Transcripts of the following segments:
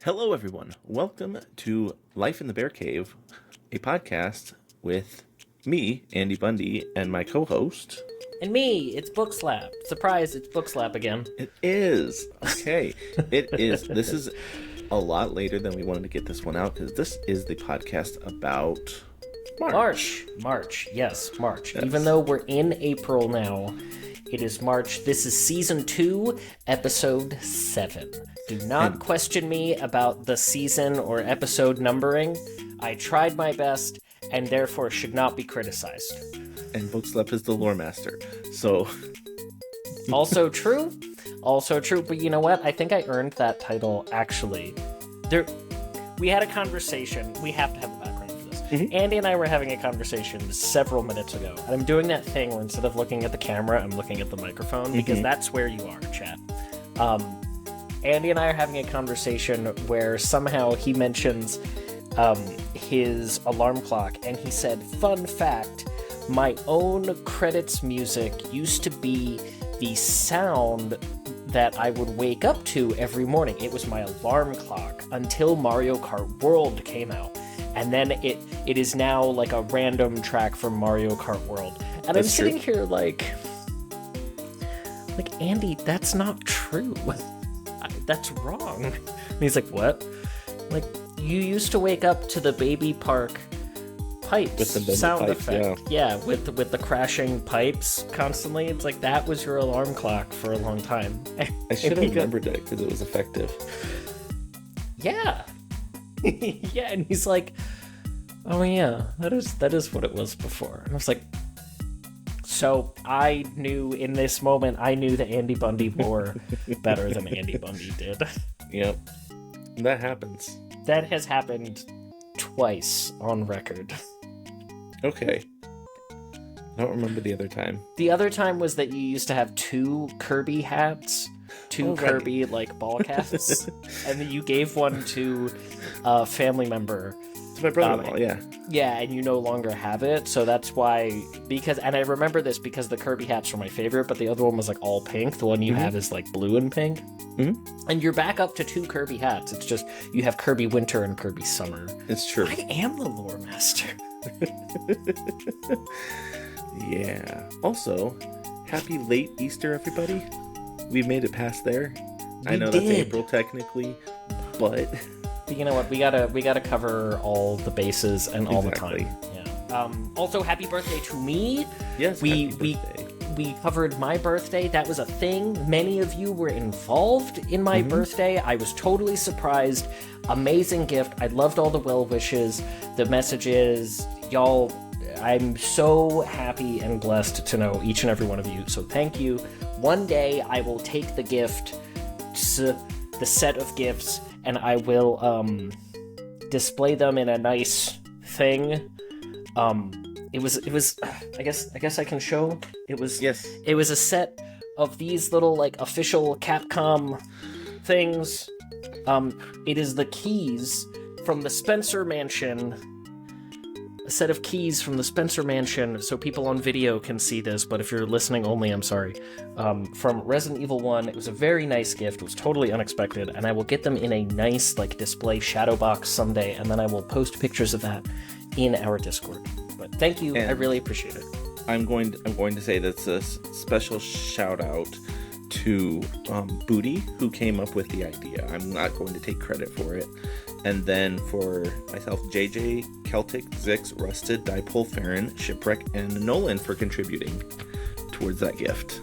Hello, everyone. Welcome to Life in the Bear Cave, a podcast with me, Andy Bundy, and my co-host. And me, it's Bookslap. Surprise, it's Bookslap again. It is. Okay. It is. This is a lot later than we wanted to get this one out because this is the podcast about March. Yes, March. Yes. Even though we're in April now, it is March. This is Season 2, Episode 7. Do not question me about the season or episode numbering. I tried my best, and therefore should not be criticized. And Bookslap is the lore master, so... Also true, but you know what? I think I earned that title, actually. We had a conversation. We have to have a background for this. Mm-hmm. Andy and I were having a conversation several minutes ago, and I'm doing that thing where instead of looking at the camera, I'm looking at the microphone, because that's where you are, chat. Andy and I are having a conversation where somehow he mentions his alarm clock, and he said, fun fact, my own credits music used to be the sound that I would wake up to every morning. It was my alarm clock until Mario Kart World came out. And then it is now like a random track from Mario Kart World. And I'm sitting here like, Andy, that's not true. That's wrong. And he's like, what? Like, you used to wake up to the baby park pipes with the sound pipe, effect. Yeah, with the crashing pipes constantly. It's like that was your alarm clock for a long time. I should have remembered it because it was effective. Yeah. Yeah, and he's like, oh yeah, that is what it was before. And I was like, so I knew in this moment, I knew that Andy Bundy wore better than Andy Bundy did. Yep. That happens. That has happened twice on record. Okay. I don't remember the other time. The other time was that you used to have two Kirby hats, Kirby, ball casts, and then you gave one to a family member. To my brother-in-law, yeah. Yeah, and you no longer have it, so that's why, and I remember this because the Kirby hats were my favorite, but the other one was all pink. The one you have is blue and pink. Mm-hmm. And you're back up to two Kirby hats. It's just, you have Kirby Winter and Kirby Summer. It's true. I am the lore master. Yeah. Also, happy late Easter, everybody. We've made it past there. I know that's April technically, but you know what? We gotta cover all the bases and all the time. Yeah. Also, happy birthday to me. Yes. We covered my birthday. That was a thing. Many of you were involved in my birthday. I was totally surprised. Amazing gift. I loved all the well wishes, the messages, y'all. I'm so happy and blessed to know each and every one of you. So thank you. One day I will take the gift, the set of gifts, and I will display them in a nice thing. It was I guess I can show. It was a set of these little official Capcom things. It is the keys from the Spencer Mansion. A set of keys from the Spencer Mansion, so people on video can see this, but if you're listening only, I'm sorry. From Resident Evil 1, it was a very nice gift, it was totally unexpected, and I will get them in a nice, display shadow box someday, and then I will post pictures of that in our Discord. But thank you, and I really appreciate it. I'm going to say that's a special shout out to Booty, who came up with the idea. I'm not going to take credit for it. And then for myself, JJ, Celtic, Zix, Rusted, Dipole, Farron, Shipwreck, and Nolan for contributing towards that gift.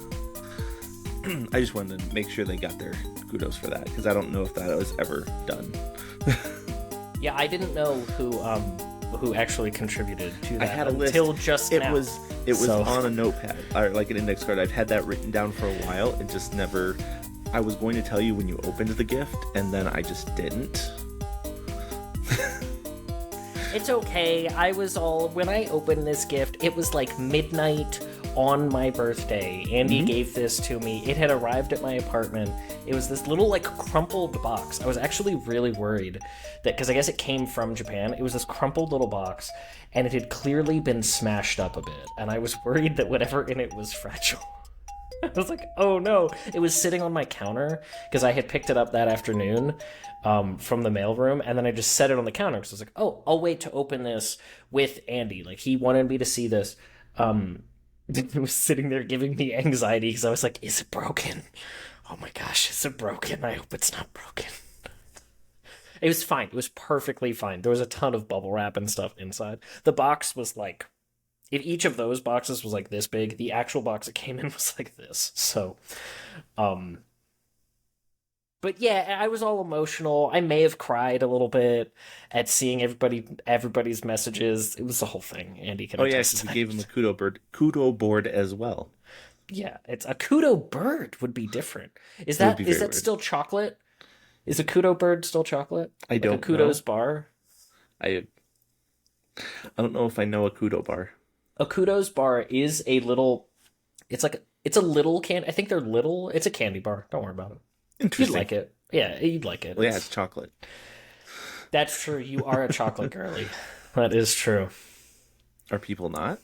I just wanted to make sure they got their kudos for that, because I don't know if that was ever done. Yeah, I didn't know who actually contributed to that. I had a list until just now. It was on a notepad, or an index card. I've had that written down for a while. It just never... I was going to tell you when you opened the gift, and then I just didn't. It's okay. When I opened this gift, it was midnight on my birthday. Andy gave this to me. It had arrived at my apartment. It was this little crumpled box. I was actually really worried that, because I guess it came from Japan, it was this crumpled little box, and it had clearly been smashed up a bit, and I was worried that whatever in it was fragile. I was like, oh no. It was sitting on my counter because I had picked it up that afternoon from the mailroom, and then I just set it on the counter because I was like, oh, I'll wait to open this with Andy. Like, he wanted me to see this. It was sitting there giving me anxiety because I was like, is it broken? Oh my gosh, is it broken? I hope it's not broken. It was fine. It was perfectly fine. There was a ton of bubble wrap and stuff inside. The box was like, if each of those boxes was like this big, the actual box it came in was like this. So, but yeah, I was all emotional. I may have cried a little bit at seeing everybody's messages. It was the whole thing. Andy can attest to you that. gave him a kudo board as well. Yeah, it's a kudo bird would be different. Is It would be that very weird. still chocolate? Is a kudo bird still chocolate? I Like don't a kudos know. bar. I don't know if I know a kudo bar. A kudos bar is a little. It's a little candy. I think they're little. It's a candy bar. Don't worry about it. You'd Interesting. like it. Yeah, you'd like it. Well, yeah, it's chocolate. That's true. You are a chocolate girly. That is true. Are people not?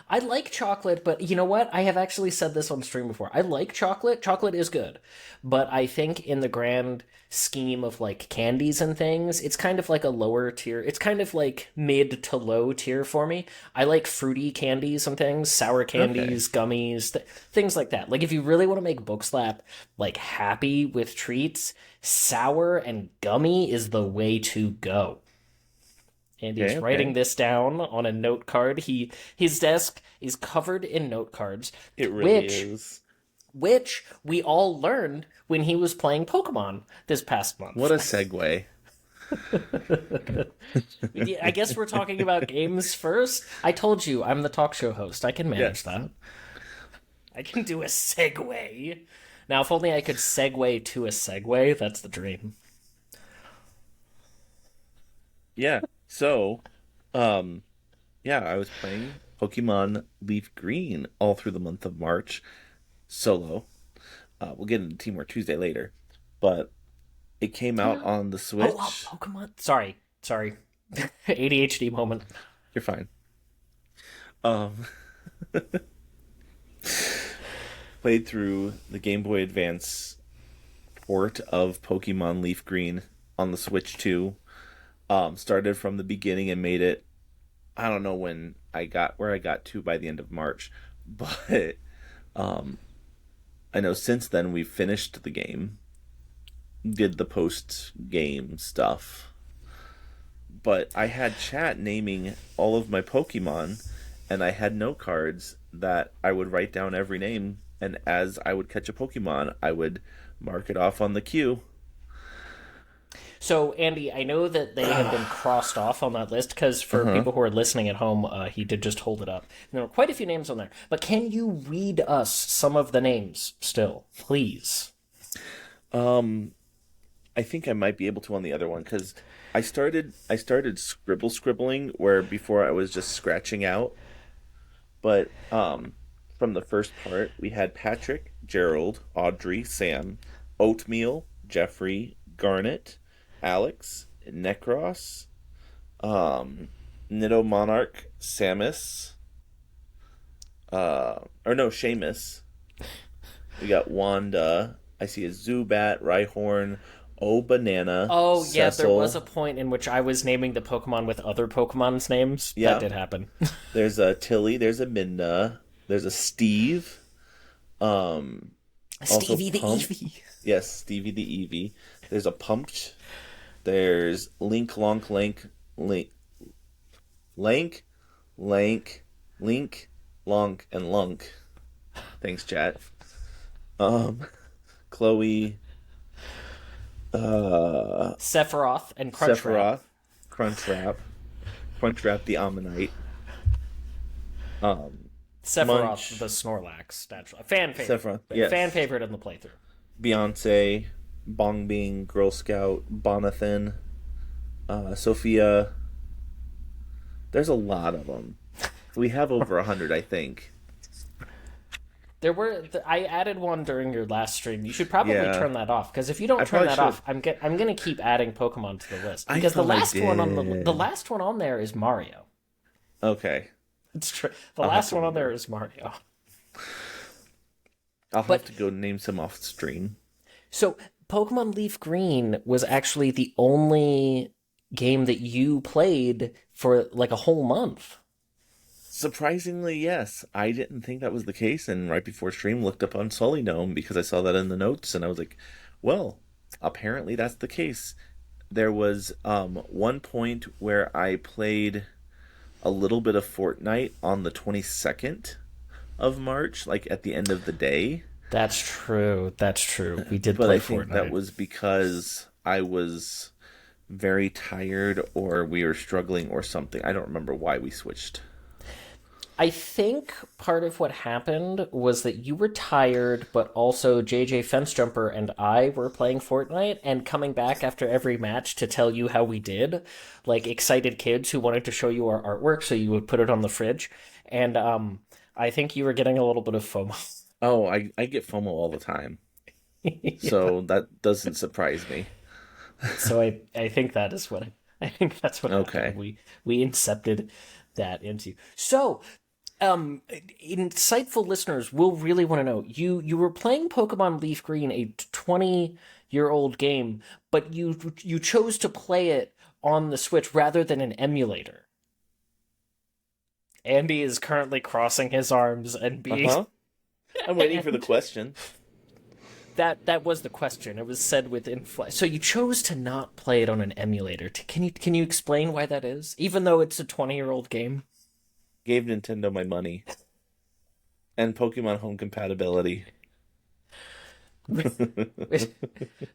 I like chocolate, but you know what? I have actually said this on stream before. I like chocolate. Chocolate is good. But I think in the grand scheme of like candies and things, it's kind of like a lower tier. It's kind of like mid to low tier for me. I like fruity candies and things, sour candies, gummies, things like that. Like if you really want to make Bookslap like happy with treats, sour and gummy is the way to go. And he's writing this down on a note card. His desk is covered in note cards. It really is. Which we all learned when he was playing Pokemon this past month. What a segue. I guess we're talking about games first. I told you, I'm the talk show host. I can manage that. I can do a segue. Now, if only I could segue to a segue, that's the dream. Yeah. So, I was playing Pokemon Leaf Green all through the month of March, solo. We'll get into Teamwork Tuesday later, but it came out on the Switch. Oh, Pokemon. Sorry. ADHD moment. You're fine. Played through the Game Boy Advance port of Pokemon Leaf Green on the Switch 2. Started from the beginning and made it. I don't know where I got to by the end of March, but I know since then we've finished the game, did the post game stuff. But I had chat naming all of my Pokemon, and I had note cards that I would write down every name, and as I would catch a Pokemon, I would mark it off on the queue. So, Andy, I know that they have been crossed off on that list because for people who are listening at home, he did just hold it up. And there were quite a few names on there. But can you read us some of the names still, please? I think I might be able to on the other one because I started scribbling where before I was just scratching out. But from the first part, we had Patrick, Gerald, Audrey, Sam, Oatmeal, Jeffrey, Garnet, Alex, Necros, Nido Monarch, Samus, Seamus. We got Wanda. I see a Zubat, Rhyhorn, Banana. Oh, yeah, Cecil. there was a point in which I was naming the Pokemon with other Pokemon's names. Yeah. That did happen. There's a Tilly, there's a Minna, there's a Steve. Stevie the Eevee. Yes, Stevie the Eevee. There's a Pumped. There's Link, Lonk, Lonk, and Lunk. Thanks, chat. Chloe. Sephiroth and Crunchwrap. Crunchwrap the Ammonite. Sephiroth Munch. the Snorlax. Naturally. Fan favorite. Sephiroth, yes. Fan favorite in the playthrough. Beyonce, Bongbing, Girl Scout, Bonathan, Sophia. There's a lot of them. We have over 100, I think. There were. I added one during your last stream. You should probably turn that off because if you don't turn probably that should. off, I'm gonna keep adding Pokemon to the list I because the thought I last one on did. the last one on there is Mario. Okay. It's true. The last one on there is Mario. I'll But have to go name some off stream. so Pokemon Leaf Green was actually the only game that you played for like a whole month. Surprisingly, yes. I didn't think that was the case, and right before stream, looked up on Sully Gnome because I saw that in the notes, and I was like, well, apparently that's the case. There was one point where I played a little bit of Fortnite on the 22nd of March, like at the end of the day. That's true. That's true. We did But play I think that Fortnite. was because I was very tired or we were struggling or something. I don't remember why we switched. I think part of what happened was that you were tired, but also JJ Fencejumper and I were playing Fortnite and coming back after every match to tell you how we did, like excited kids who wanted to show you our artwork so you would put it on the fridge. And I think you were getting a little bit of FOMO. Oh, I get FOMO all the time. So that doesn't surprise me. So I think that is what I think that's what Okay. happened. We incepted that into you. So insightful listeners will really want to know. You were playing Pokemon Leaf Green, a 20-year-old game, but you chose to play it on the Switch rather than an emulator. Andy is currently crossing his arms and being I'm waiting for the question. that was the question. It was said with inflection. So you chose to not play it on an emulator. Can you explain why that is? Even though it's a 20-year-old game. Gave Nintendo my money. And Pokemon Home compatibility.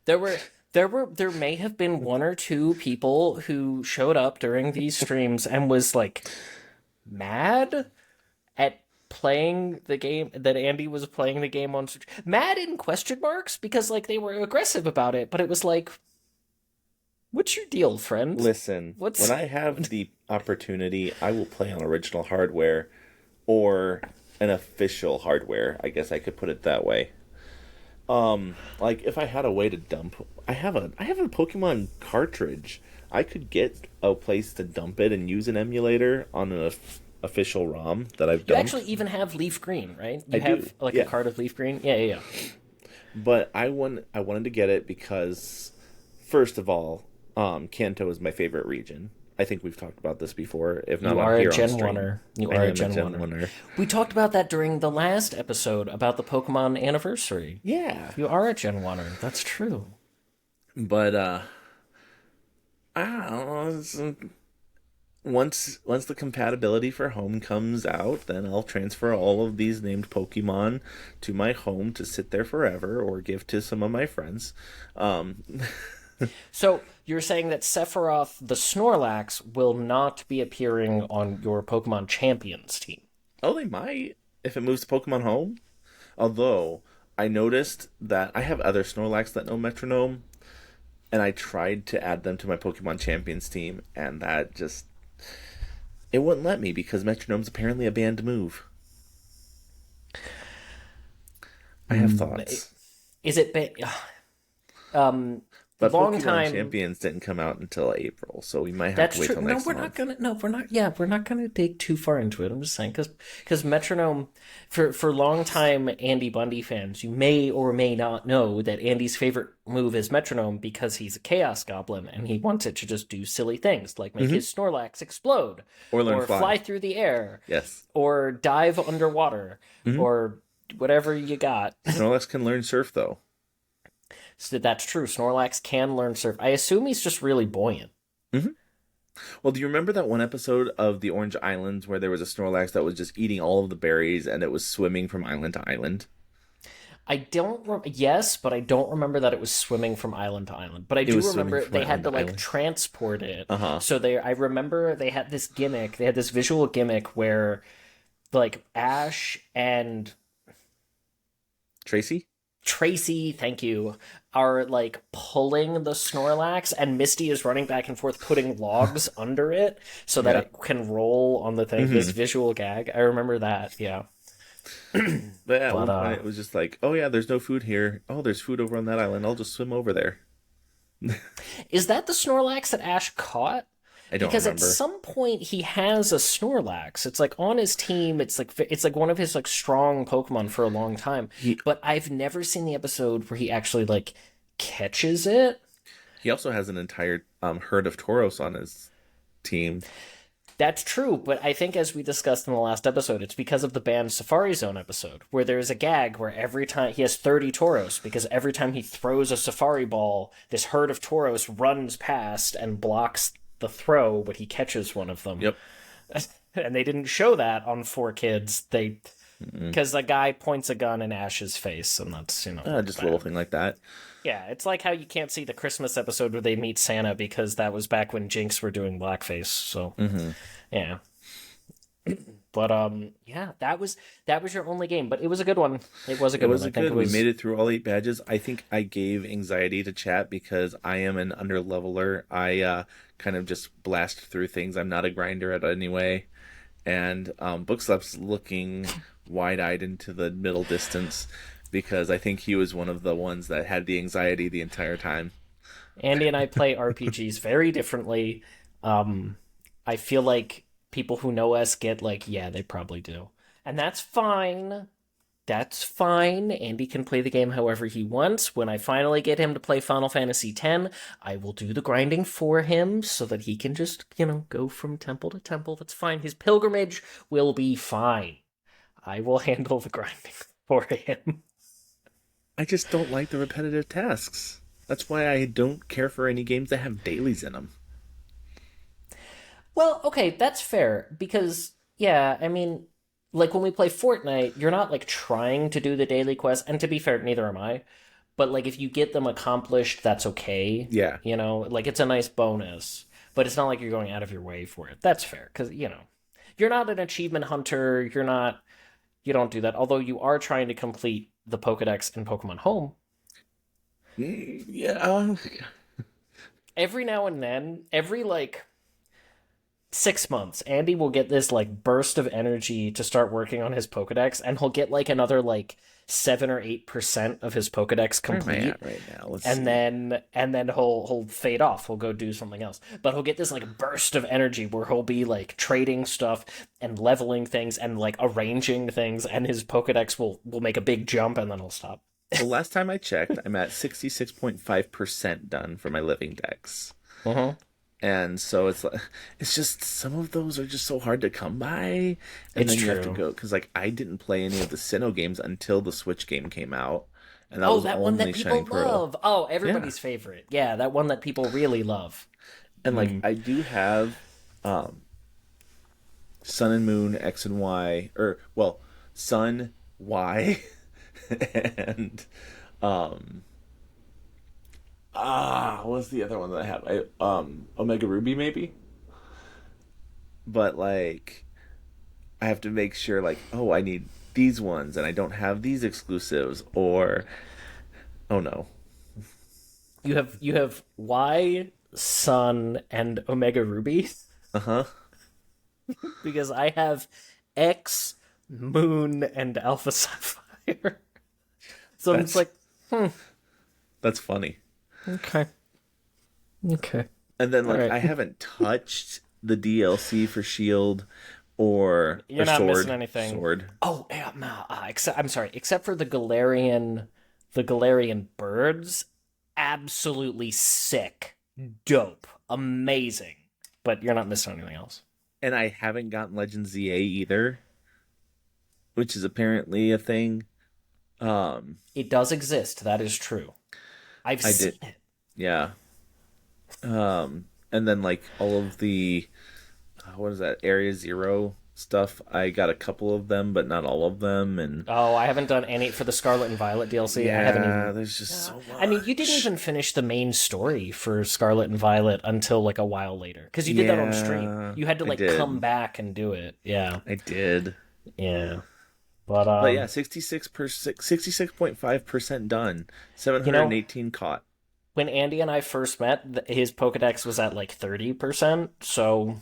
There may have been one or two people who showed up during these streams and was like mad at playing the game, that Andy was playing the game on Switch. Mad in question marks, because like they were aggressive about it, but it was like, what's your deal, friend? Listen, when I have the opportunity, I will play on original hardware or an official hardware. I guess I could put it that way. Like if I had a way to dump, I have a Pokemon cartridge. I could get a place to dump it and use an emulator on an official ROM that I've You dumped. actually even have Leaf Green, right? You I have do, like yeah. a card of Leaf Green? Yeah. But I wanted to get it because, first of all, Kanto is my favorite region. I think we've talked about this before. If not, You I'm are here a Gen on stream. 1er. You I are am a Gen 1er. 1er. We talked about that during the last episode about the Pokemon anniversary. Yeah. You are a Gen 1er. That's true. But I don't know. Once the compatibility for home comes out, then I'll transfer all of these named Pokemon to my home to sit there forever or give to some of my friends. So you're saying that Sephiroth the Snorlax will not be appearing on your Pokemon Champions team. Oh, they might if it moves to Pokemon Home. Although I noticed that I have other Snorlax that know Metronome, and I tried to add them to my Pokemon Champions team, and that just it wouldn't let me because Metronome's apparently a banned move. I have thoughts. Is it But long Pokemon time Champions didn't come out until April, so we might have That's to wait true. till No, next we're month. not gonna. No, we're not. Yeah, we're not gonna dig too far into it. I'm just saying because Metronome, for longtime Andy Bundy fans, you may or may not know that Andy's favorite move is Metronome because he's a Chaos Goblin and he wants it to just do silly things like make his Snorlax explode, Or learn fly. through the air, Yes. or dive underwater, or whatever you got. Snorlax can learn Surf, though. So that's true. Snorlax can learn Surf. I assume he's just really buoyant. Well, do you remember that one episode of the Orange Islands where there was a Snorlax that was just eating all of the berries and it was swimming from island to island? I don't. Yes, but I don't remember that it was swimming from island to island. But I do was remember swimming from they had island to to like island. transport it. Uh-huh. So I remember they had this gimmick. They had this visual gimmick where, like Ash and Tracy, thank you, are like pulling the Snorlax, and Misty is running back and forth, putting logs under it so that it can roll on the thing. This visual gag, I remember that. Yeah. But at one point it was just like, oh yeah, there's no food here. Oh, there's food over on that island. I'll just swim over there. Is that the Snorlax that Ash caught? I don't Because remember. at some point he has a Snorlax. It's like on his team. It's like one of his like strong Pokemon for a long time. He But I've never seen the episode where he actually like catches it. he also has an entire herd of Tauros on his team. That's true, but I think as we discussed in the last episode, it's because of the banned Safari Zone episode, where there's a gag where every time he has 30 Tauros, because every time he throws a Safari Ball, this herd of Tauros runs past and blocks the throw, but he catches one of them. Yep. And they didn't show that on 4Kids. Because the guy points a gun in Ash's face, and that's, Just a bad. little thing like that. Yeah, it's like how you can't see the Christmas episode where they meet Santa because that was back when Jinx were doing blackface. So, yeah. But yeah, that was your only game, but it was a good one. It was a good one. I think We made it through all 8 badges. I think I gave anxiety to chat because I am an underleveler. I kind of just blast through things. I'm not a grinder at any way. And Bookslap's looking wide-eyed into the middle distance because I think he was one of the ones that had the anxiety the entire time. Andy and I play RPGs very differently. I feel like people who know us get like, yeah, they probably do. And that's fine. That's fine. Andy can play the game however he wants. When I finally get him to play Final Fantasy X, I will do the grinding for him so that he can just, go from temple to temple. That's fine. His pilgrimage will be fine. I will handle the grinding for him. I just don't like the repetitive tasks. That's why I don't care for any games that have dailies in them. Well, okay, that's fair, because, yeah, I mean, like, when we play Fortnite, you're not, like, trying to do the daily quest, and to be fair, neither am I, but, like, if you get them accomplished, that's okay. Yeah. Like, it's a nice bonus, but it's not like you're going out of your way for it. That's fair, because, you're not an achievement hunter, you don't do that, although you are trying to complete the Pokedex in Pokemon Home. Yeah. Every now and then, every, like, 6 months, Andy will get this like burst of energy to start working on his Pokedex, and he'll get like another like 7 or 8% of his Pokedex complete. Where am I at right now? And then he'll fade off. He'll go do something else. But he'll get this like burst of energy where he'll be like trading stuff and leveling things and like arranging things, and his Pokedex will make a big jump, and then he'll stop. The last time I checked, I'm at 66.5% done for my living decks. And so it's just some of those are just so hard to come by, and then you have to go because like I didn't play any of the Sinnoh games until the Switch game came out, and that was that only one that people Shining love. Pearl. Oh, everybody's favorite. Yeah, that one that people really love. And like I do have Sun and Moon X and Y, or well, Sun Y, and what's the other one that I have? Omega Ruby maybe. But like, I have to make sure like, oh, I need these ones, and I don't have these exclusives, or oh no. You have Y, Sun, and Omega Ruby. Because I have X, Moon, and Alpha Sapphire. So it's like, That's funny. Okay. And then like Right. I haven't touched the DLC for Shield or You're or not Sword. missing anything. Sword. Oh, yeah, I'm sorry. Except for the Galarian birds, absolutely sick, dope, amazing. But you're not missing anything else. And I haven't gotten Legend ZA either, which is apparently a thing. It does exist. That is true. I've seen it. Yeah. And then like all of the what is that, Area Zero stuff, I got a couple of them but not all of them. And Oh, I haven't done any for the Scarlet and Violet DLC. yeah, I haven't even. there's just so much. I mean, you didn't even finish the main story for Scarlet and Violet until like a while later, because you did that on stream. You had to I like did. come back and do it. Yeah, I did. yeah. But yeah, 66.5% done. 718 caught. When Andy and I first met, his Pokedex was at like 30%. So,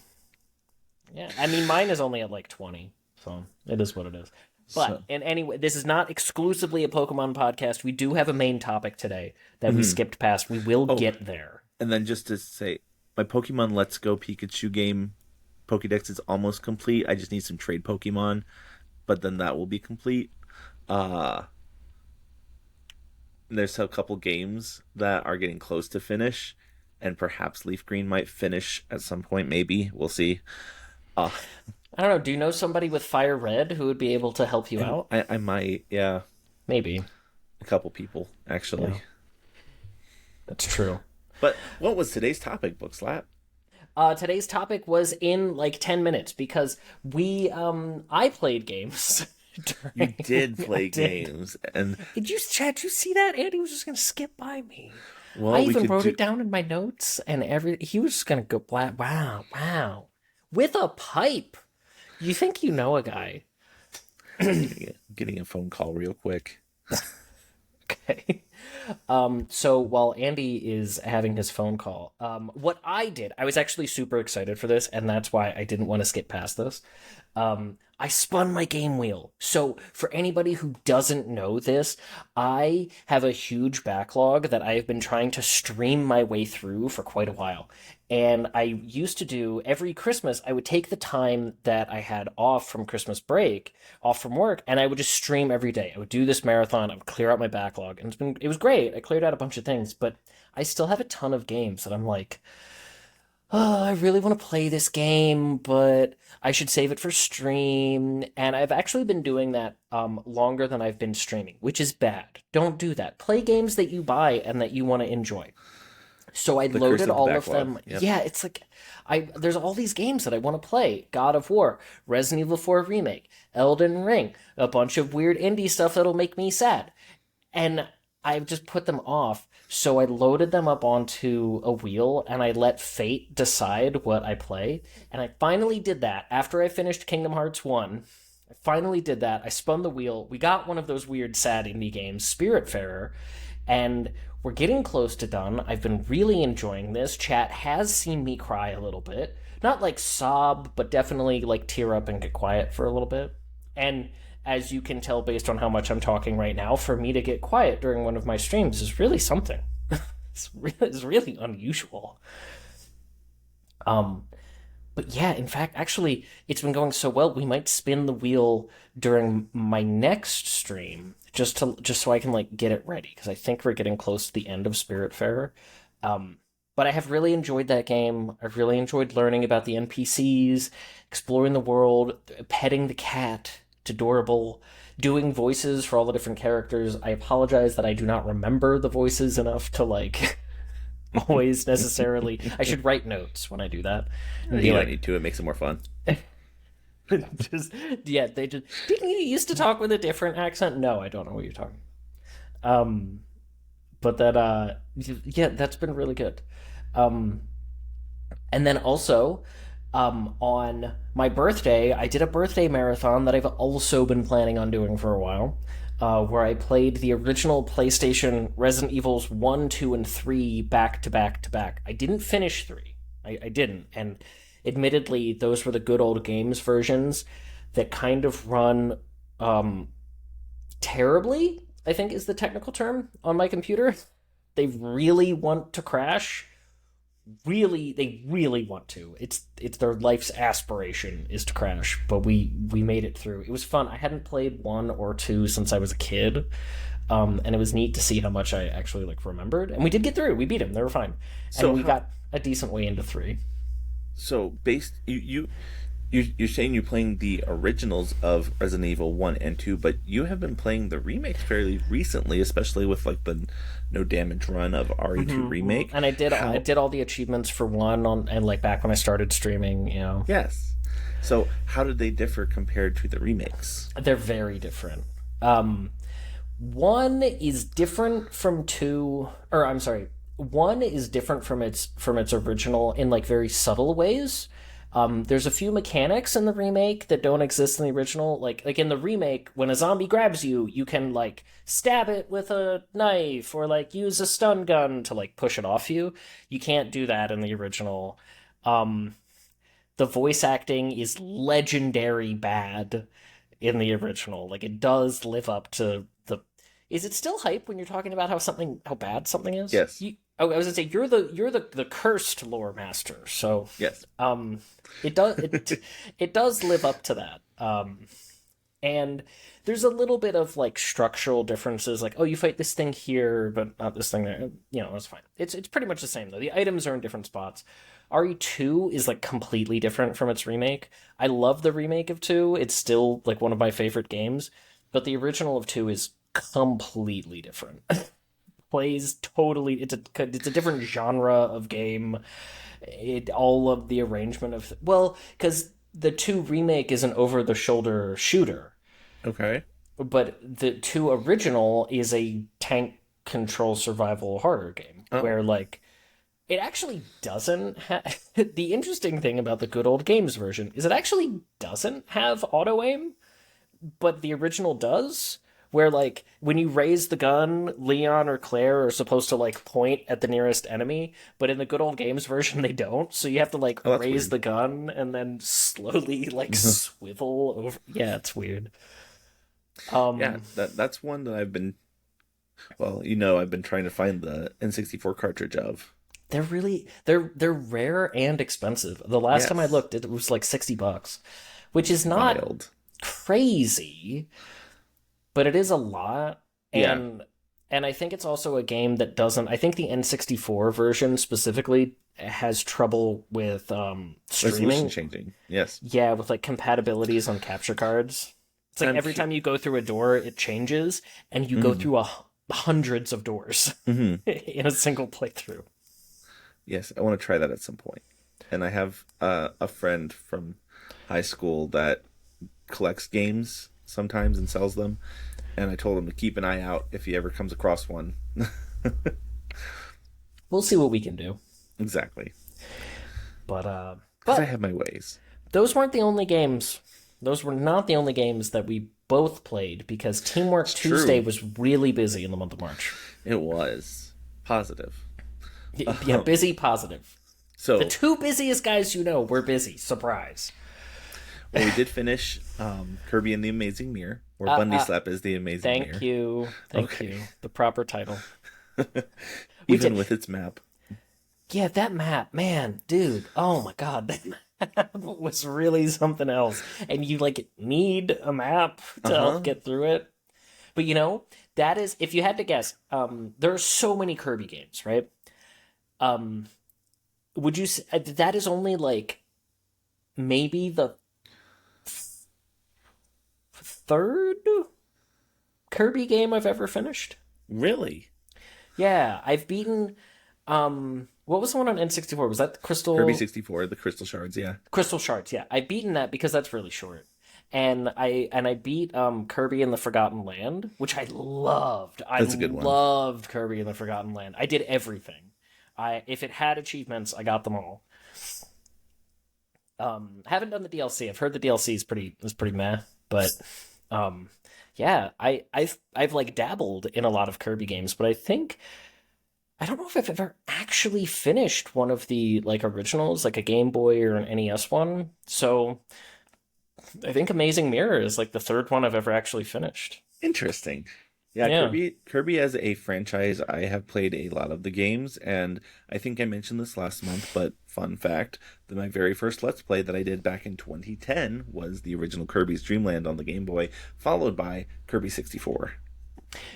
yeah, I mean, mine is only at like 20. So it is what it is. But in anyway, this is not exclusively a Pokemon podcast. We do have a main topic today that we skipped past. We will get there. And then just to say, my Pokemon Let's Go Pikachu game Pokédex is almost complete. I just need some trade Pokemon, but then that will be complete. Uh, there's a couple games that are getting close to finish, and perhaps Leaf Green might finish at some point. Maybe we'll see. Uh, I don't know. Do you know somebody with Fire Red who would be able to help you out? I might, yeah, Maybe. a couple people actually. Yeah, that's true. But what was today's topic, Bookslap? Today's topic was in like 10 minutes because I played games. You did play games, and Did you see that? Andy was just gonna skip by me. well, I we even could wrote do. it down in my notes, and he was just gonna go wow, with a pipe. You think you know a guy? Getting a phone call real quick. Okay. So while Andy is having his phone call, what I did, I was actually super excited for this, and that's why I didn't want to skip past this. I spun my game wheel. So for anybody who doesn't know this, I have a huge backlog that I have been trying to stream my way through for quite a while. And I used to do every Christmas, I would take the time that I had off from Christmas break, off from work, and I would just stream every day. I would do this marathon, I would clear out my backlog, and it was great. I cleared out a bunch of things, but I still have a ton of games that I'm like, oh, I really want to play this game, but I should save it for stream. And I've actually been doing that longer than I've been streaming, which is bad. Don't do that. Play games that you buy and that you want to enjoy. So I The curse loaded of the all of backlog. them. Yep. Yeah, it's like there's all these games that I want to play. God of War, Resident Evil 4 Remake, Elden Ring, a bunch of weird indie stuff that'll make me sad. And I've just put them off. So I loaded them up onto a wheel and I let fate decide what I play. And I finally did that after I finished Kingdom Hearts 1. I finally did that. I spun the wheel. We got one of those weird sad indie games, Spiritfarer, and we're getting close to done. I've been really enjoying this. Chat has seen me cry a little bit. Not like sob, but definitely like tear up and get quiet for a little bit. And as you can tell based on how much I'm talking right now, for me to get quiet during one of my streams is really something. It's really unusual. But yeah, in fact, actually, it's been going so well, we might spin the wheel during my next stream just so I can like get it ready because I think we're getting close to the end of Spiritfarer. But I have really enjoyed that game. I've really enjoyed learning about the NPCs, exploring the world, petting the cat. It's adorable. Doing voices for all the different characters. I apologize that I do not remember the voices enough to like always necessarily. I should write notes when I do that. And You don't need to. It makes it more fun. just yeah, they just didn't you used to talk with a different accent? No, I don't know what you're talking. But that yeah, that's been really good. And then also on my birthday, I did a birthday marathon that I've also been planning on doing for a while, where I played the original PlayStation Resident Evils 1, 2, and 3 back to back to back. I didn't finish 3. I didn't. And admittedly, those were the good old games versions that kind of run terribly, I think is the technical term, on my computer. They really want to crash. They really want to. It's their life's aspiration is to crash, but we made it through. It was fun. I hadn't played 1 or 2 since I was a kid, and it was neat to see how much I actually like remembered. And we did get through. We beat them. They were fine, and we got a decent way into 3. So you're saying you're playing the originals of Resident Evil 1 and 2, but you have been playing the remakes fairly recently, especially with like the no damage run of RE2 remake. And I did all the achievements for 1 and like back when I started streaming, you know. Yes. So how did they differ compared to the remakes? They're very different. 1 is different from 2, or I'm sorry, 1 is different from its original in like very subtle ways. There's a few mechanics in the remake that don't exist in the original. Like in the remake, when a zombie grabs you, you can like stab it with a knife or like use a stun gun to like push it off you. You can't do that in the original. The voice acting is legendary bad in the original. Like it does live up to the. Is it still hype when you're talking about how bad something is? Yes. Oh, I was gonna say you're the cursed lore master, so Yes. um, it does live up to that. And there's a little bit of like structural differences, like oh, you fight this thing here, but not this thing there. You know, it's fine. It's pretty much the same though. The items are in different spots. RE2 is like completely different from its remake. I love the remake of 2. It's still like one of my favorite games, but the original of 2 is completely different. Plays totally it's a different genre of game. It all of the arrangement of well, cuz the 2 remake is an over the shoulder shooter, Okay. but the 2 original is a tank control survival horror game Oh. where like it actually doesn't have the interesting thing about the good old games version is it actually doesn't have auto aim, but the original does. Where like when you raise the gun, Leon or Claire are supposed to like point at the nearest enemy, but in the good old games version they don't. So you have to like Oh, that's raise weird. the gun and then slowly like swivel over. Yeah, it's weird. Yeah, Um, that's one that I've been well, you know, I've been trying to find the N64 cartridge of. they're really they're rare and expensive. The last time I Yes. looked, it was like $60, which is not Wild. crazy, but it is a lot. Yeah. And I think it's also a game that doesn't I think the N64 version specifically has trouble with Resolution streaming. changing. Yes. Yeah, with like compatibilities on capture cards. It's like I'm every time you go through a door it changes and you go mm-hmm. through hundreds of doors Mm-hmm. in a single playthrough. Yes, I want to try that at some point. And I have a friend from high school that collects games sometimes and sells them. And I told him to keep an eye out if he ever comes across one. We'll see what we can do. Exactly. But Because I but have my ways. those weren't the only games. Those were not the only games that we both played because Teamwork It's Tuesday true. was really busy in the month of March. It was positive. Yeah, busy, positive. The So, two busiest guys you know were busy. Surprise. well, we did finish Kirby and the Amazing Mirror, or Bundy Slap is the Amazing Mirror. Thank you. Thank Okay. you. The proper title. We Even did. with its map. Yeah, that map, man, dude. Oh my god, that map was really something else. And you like need a map to Uh-huh. help get through it. But you know, that is if you had to guess, there are so many Kirby games, right? Um, would you say that is only like maybe the third Kirby game I've ever finished? Really? Yeah, I've beaten what was the one on N64? Was that the Kirby Crystal 64, the Crystal Shards, yeah. Crystal Shards? Yeah, I've beaten that because that's really short. And I beat Kirby in the Forgotten Land, which I loved. I That's a good one. loved Kirby in the Forgotten Land. I did everything. I if it had achievements, I got them all. Haven't done the DLC. I've heard the DLC is pretty meh, but um, yeah, I've like dabbled in a lot of Kirby games, but I don't know if I've ever actually finished one of the like originals, like a Game Boy or an NES one. So I think Amazing Mirror is like the third one I've ever actually finished. Interesting. Yeah, Yeah. Kirby as a franchise, I have played a lot of the games, and I think I mentioned this last month, but fun fact, that my very first Let's Play that I did back in 2010 was the original Kirby's Dream Land on the Game Boy, followed by Kirby 64.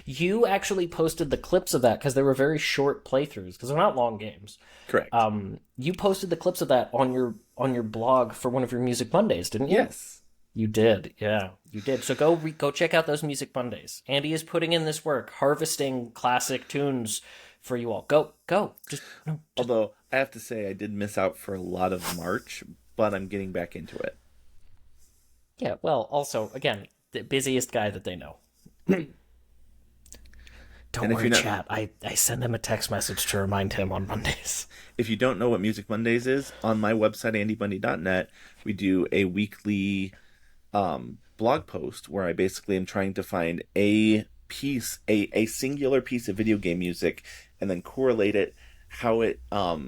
You actually posted the clips of that because they were very short playthroughs because they're not long games. Correct. You posted the clips of that on your blog for one of your Music Mondays, didn't you? Yes. You did, yeah, you did. So go check out those Music Mondays. Andy is putting in this work, harvesting classic tunes for you all. Go, just no. Although, I have to say, I did miss out for a lot of March, but I'm getting back into it. Yeah. Well, also, again, the busiest guy that they know. Don't And if worry, you're not- chat. I send him a text message to remind him on Mondays. If you don't know what Music Mondays is, on my website, andybundy.net, we do a weekly blog post where I basically am trying to find a piece, a singular piece of video game music, and then correlate it how it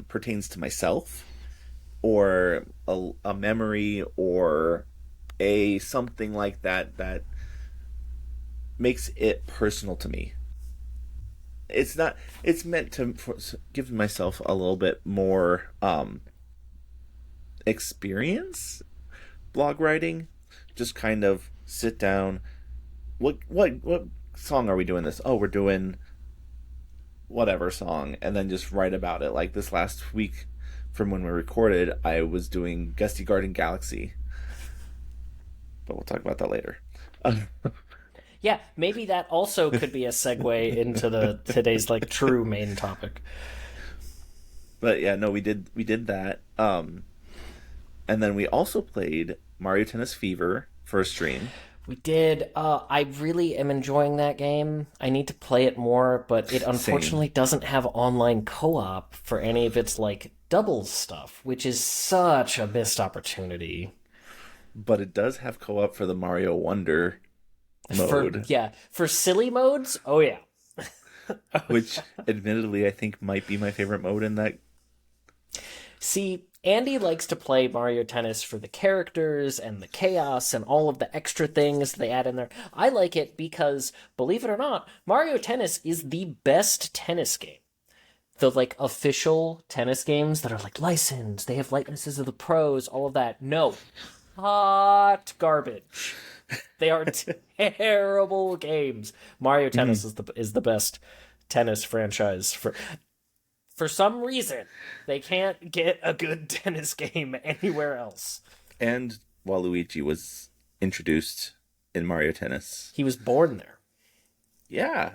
pertains to myself, or a memory, or a something like that that makes it personal to me. it's not. It's meant to give myself a little bit more experience blog writing. Just kind of sit down. What song are we doing this? Oh, we're doing whatever song, and then just write about it. Like this last week, from when we recorded, I was doing Gusty Garden Galaxy, but we'll talk about that later. Yeah, maybe that also could be a segue into the today's like true main topic. But yeah, no, we did that. And then we also played Mario Tennis Fever for a stream. We did. I really am enjoying that game. I need to play it more, but it unfortunately doesn't have online co-op for any of its like doubles stuff, which is such a missed opportunity. But it does have co-op for the Mario Wonder mode. For silly modes, oh yeah. Which, admittedly, I think might be my favorite mode in that. See, Andy likes to play Mario Tennis for the characters and the chaos and all of the extra things they add in there. I like it because, believe it or not, Mario Tennis is the best tennis game. The, like, official tennis games that are, like, licensed, they have likenesses of the pros, all of that. No. Hot garbage. They are terrible games. Mario Tennis is the best tennis franchise. For some reason, they can't get a good tennis game anywhere else. And Waluigi was introduced in Mario Tennis. He was born there. Yeah,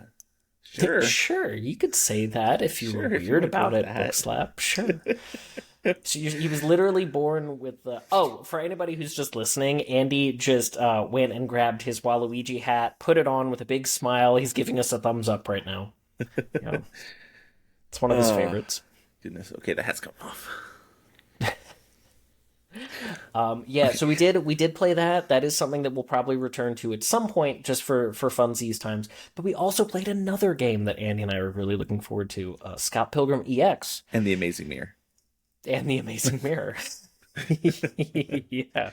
sure. Sure, you could say that if you were weird about it, Bookslap. Sure. So he was literally born with the... Oh, for anybody who's just listening, Andy just went and grabbed his Waluigi hat, put it on with a big smile. He's giving us a thumbs up right now. Yeah. It's one of his favorites. Goodness. Okay, the hat's come off. Yeah, so we did play that. That is something that we'll probably return to at some point just for funsies times. But we also played another game that Andy and I are really looking forward to, Scott Pilgrim EX. And The Amazing Mirror. And The Amazing Mirror. Yeah.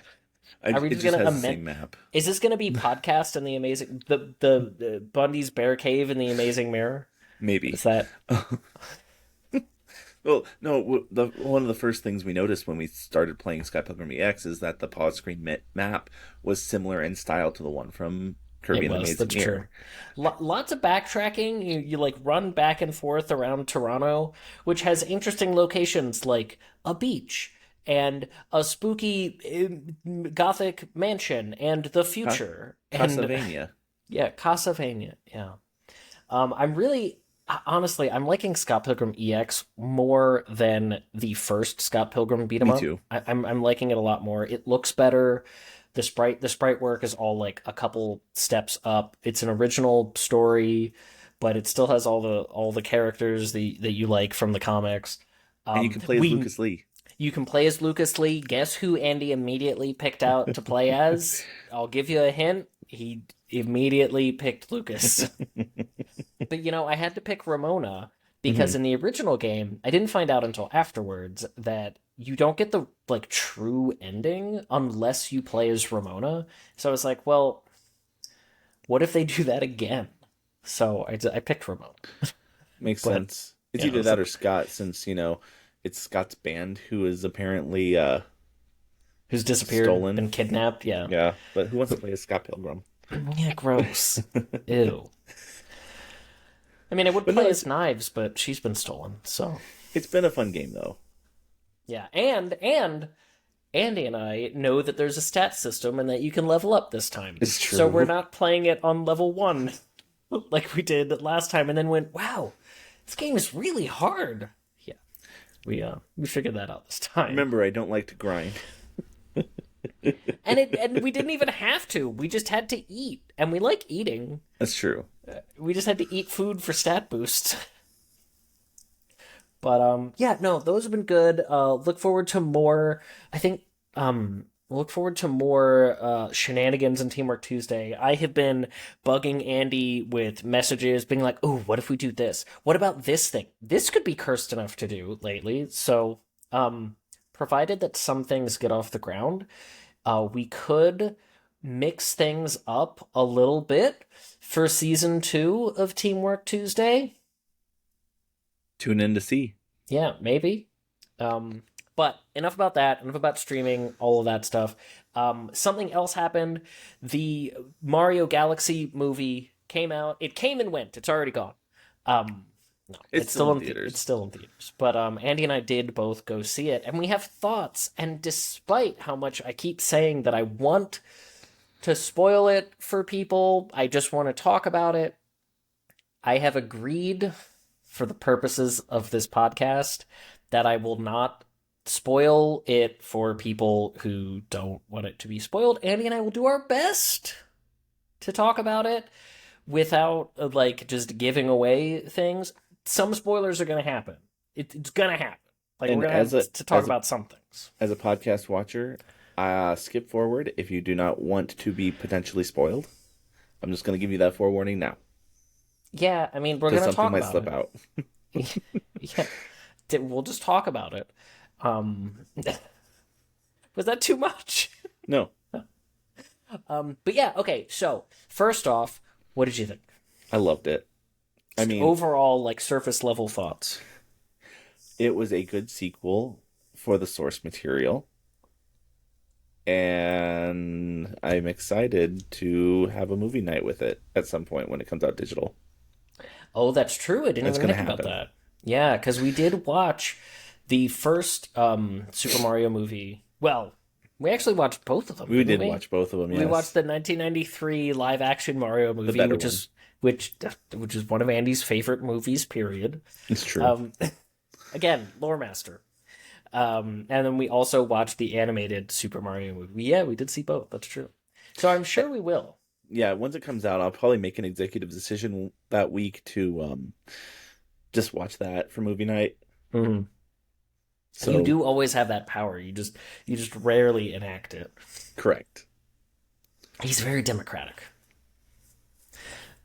Are we just gonna the same map? Is this gonna be podcast and the amazing the Bundy's Bear Cave and The Amazing Mirror? Maybe. Is that? Well, no. One of the first things we noticed when we started playing Scott Pilgrim EX is that the pause screen map was similar in style to the one from Kirby and the Amazing Mirror. Lots of backtracking. You like run back and forth around Toronto, which has interesting locations like a beach and a spooky gothic mansion and the future. Castlevania. Yeah, Castlevania. Yeah. Honestly, I'm liking Scott Pilgrim EX more than the first Scott Pilgrim beat 'em up. Me too. I'm liking it a lot more. It looks better. The sprite work is all like a couple steps up. It's an original story, but it still has all the characters that you like from the comics. And you can play as Lucas Lee. You can play as Lucas Lee. Guess who Andy immediately picked out to play as? I'll give you a hint. He immediately picked Lucas. But, I had to pick Ramona because in the original game, I didn't find out until afterwards that you don't get the, like, true ending unless you play as Ramona. So I was like, well, what if they do that again? So I picked Ramona. Makes sense. It's either that or Scott, since, it's Scott's band who is apparently... who's disappeared and kidnapped, yeah. Yeah, but who wants to play as Scott Pilgrim? Yeah, gross. Ew. I mean, I would play as Knives, but she's been stolen, so... It's been a fun game, though. Yeah, and Andy and I know that there's a stat system and that you can level up this time. It's true. So we're not playing it on level 1 like we did last time and then went, wow, this game is really hard. Yeah, we figured that out this time. Remember, I don't like to grind. And we didn't even have to. We just had to eat, and we like eating. That's true. We just had to eat food for stat boosts. But those have been good. Look forward to more. I think look forward to more shenanigans in Teamwork Tuesday. I have been bugging Andy with messages, being like, "Oh, what if we do this? What about this thing? This could be cursed enough to do lately." So, provided that some things get off the ground, we could mix things up a little bit for season 2 of Teamwork Tuesday. Tune in to see. Yeah, maybe. But enough about that. Enough about streaming, all of that stuff. Something else happened. The Mario Galaxy movie came out. It came and went. It's already gone. No, It's still in theaters. It's still in theaters. But Andy and I did both go see it, and we have thoughts. And despite how much I keep saying that I want to spoil it for people, I just want to talk about it. I have agreed, for the purposes of this podcast, that I will not spoil it for people who don't want it to be spoiled. Andy and I will do our best to talk about it without like just giving away things. Some spoilers are going to happen. It's going to happen. Like, and we're going to have to talk about some things. As a podcast watcher, skip forward if you do not want to be potentially spoiled. I'm just going to give you that forewarning now. Yeah, I mean, we're going to talk about it. Something might slip out. Yeah, we'll just talk about it. Was that too much? No. But yeah, okay, so first off, what did you think? I loved it. I mean, overall, like, surface level thoughts. It was a good sequel for the source material. And I'm excited to have a movie night with it at some point when it comes out digital. Oh, that's true. I didn't even think about that. Yeah, because we did watch the first Super Mario movie. Well, we actually watched both of them. We did watch both of them, yes. We watched the 1993 live-action Mario movie, which is one of Andy's favorite movies, period. It's true. Again, lore master. And then we also watched the animated Super Mario movie. Yeah, we did see both. That's true. So I'm sure we will. Yeah, once it comes out, I'll probably make an executive decision that week to just watch that for movie night. Mm-hmm. So you do always have that power. You just rarely enact it. Correct. He's very democratic.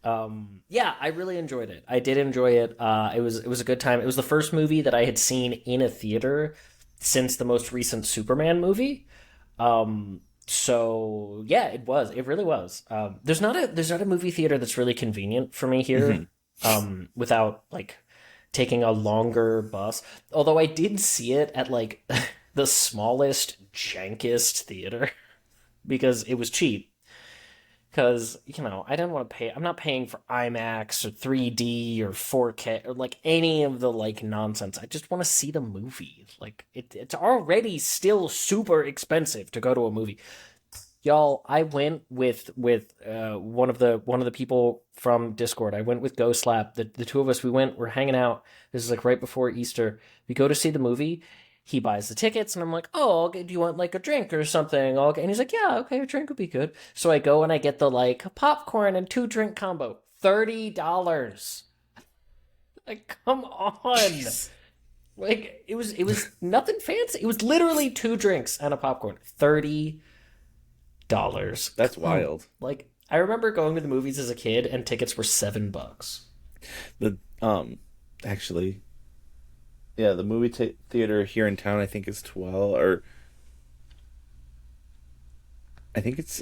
Yeah, I really enjoyed it. I did enjoy it. It was a good time. It was the first movie that I had seen in a theater since the most recent Superman movie. So yeah, it really was. There's not a movie theater that's really convenient for me here. Mm-hmm. Without like taking a longer bus. Although I did see it at like the smallest, jankest theater because it was cheap. Because, I didn't want to pay. I'm not paying for IMAX or 3D or 4K or like any of the like nonsense. I just want to see the movie. Like it's already still super expensive to go to a movie. Y'all, I went with one of the people from Discord. I went with BundySlap. The two of us, we're hanging out. This is like right before Easter. We go to see the movie. He buys the tickets, and I'm like, oh, do you want like a drink or something? And he's like, yeah, okay, a drink would be good. So I go and I get the like popcorn and 2-drink combo. $30. Like, come on. Jeez. Like, it was nothing fancy. It was literally 2 drinks and a popcorn. $30. That's wild. Like, I remember going to the movies as a kid, and tickets were $7. Actually... Yeah, the movie theater here in town, I think, is 12, or I think it's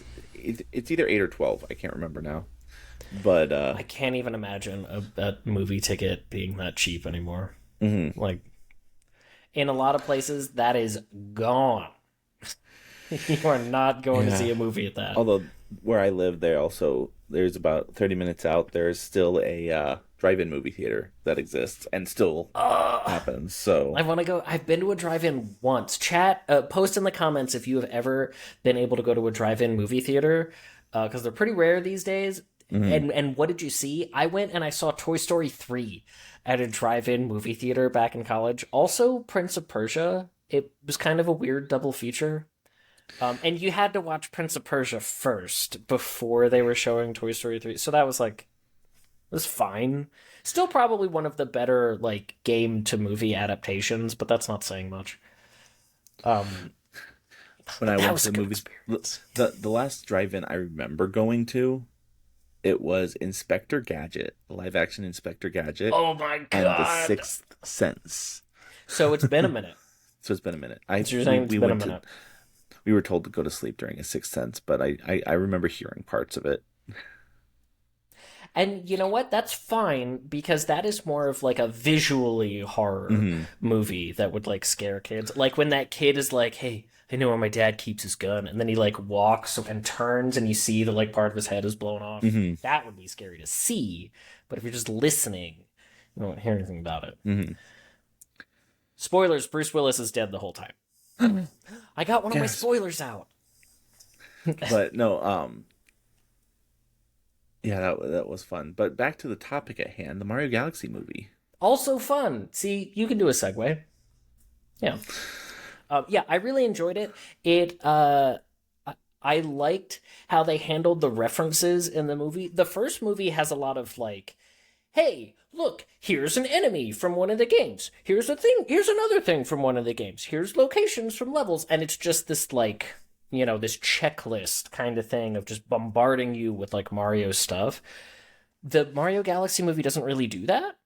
either 8 or 12. I can't remember now, but I can't even imagine that movie ticket being that cheap anymore. Mm-hmm. Like, in a lot of places, that is gone. You are not going to see a movie at that. Although where I live, there's about 30 minutes out. There's still a drive-in movie theater that exists and still happens. So I want to go. I've been to a drive-in once. Chat, post in the comments if you have ever been able to go to a drive-in movie theater, because they're pretty rare these days. Mm-hmm. And what did you see? I went and I saw Toy Story 3 at a drive-in movie theater back in college. Also, Prince of Persia. It was kind of a weird double feature. And you had to watch Prince of Persia first before they were showing Toy Story 3. So that was like, it was fine. Still probably one of the better like game to movie adaptations, but that's not saying much. When I went to the movies, the last drive-in I remember going to, it was Inspector Gadget, live action Inspector Gadget. Oh my god! And The Sixth Sense. So it's been a minute. So it's been a minute. We were told to go to sleep during A Sixth Sense, but I remember hearing parts of it. And you know what? That's fine, because that is more of like a visually horror movie that would like scare kids. Like when that kid is like, "Hey, I know where my dad keeps his gun," and then he like walks and turns and you see the like part of his head is blown off. That would be scary to see. But if you're just listening, you won't hear anything about it. Spoilers, Bruce Willis is dead the whole time. I got one of my spoilers out. But no, yeah, that was fun. But back to the topic at hand, the Mario Galaxy movie. Also fun. See, you can do a segue. Yeah. Yeah, I really enjoyed it. I liked how they handled the references in the movie. The first movie has a lot of like, hey, look, here's an enemy from one of the games. Here's a thing. Here's another thing from one of the games. Here's locations from levels. And it's just this like, you know, this checklist kind of thing of just bombarding you with like Mario stuff. The Mario Galaxy movie doesn't really do that.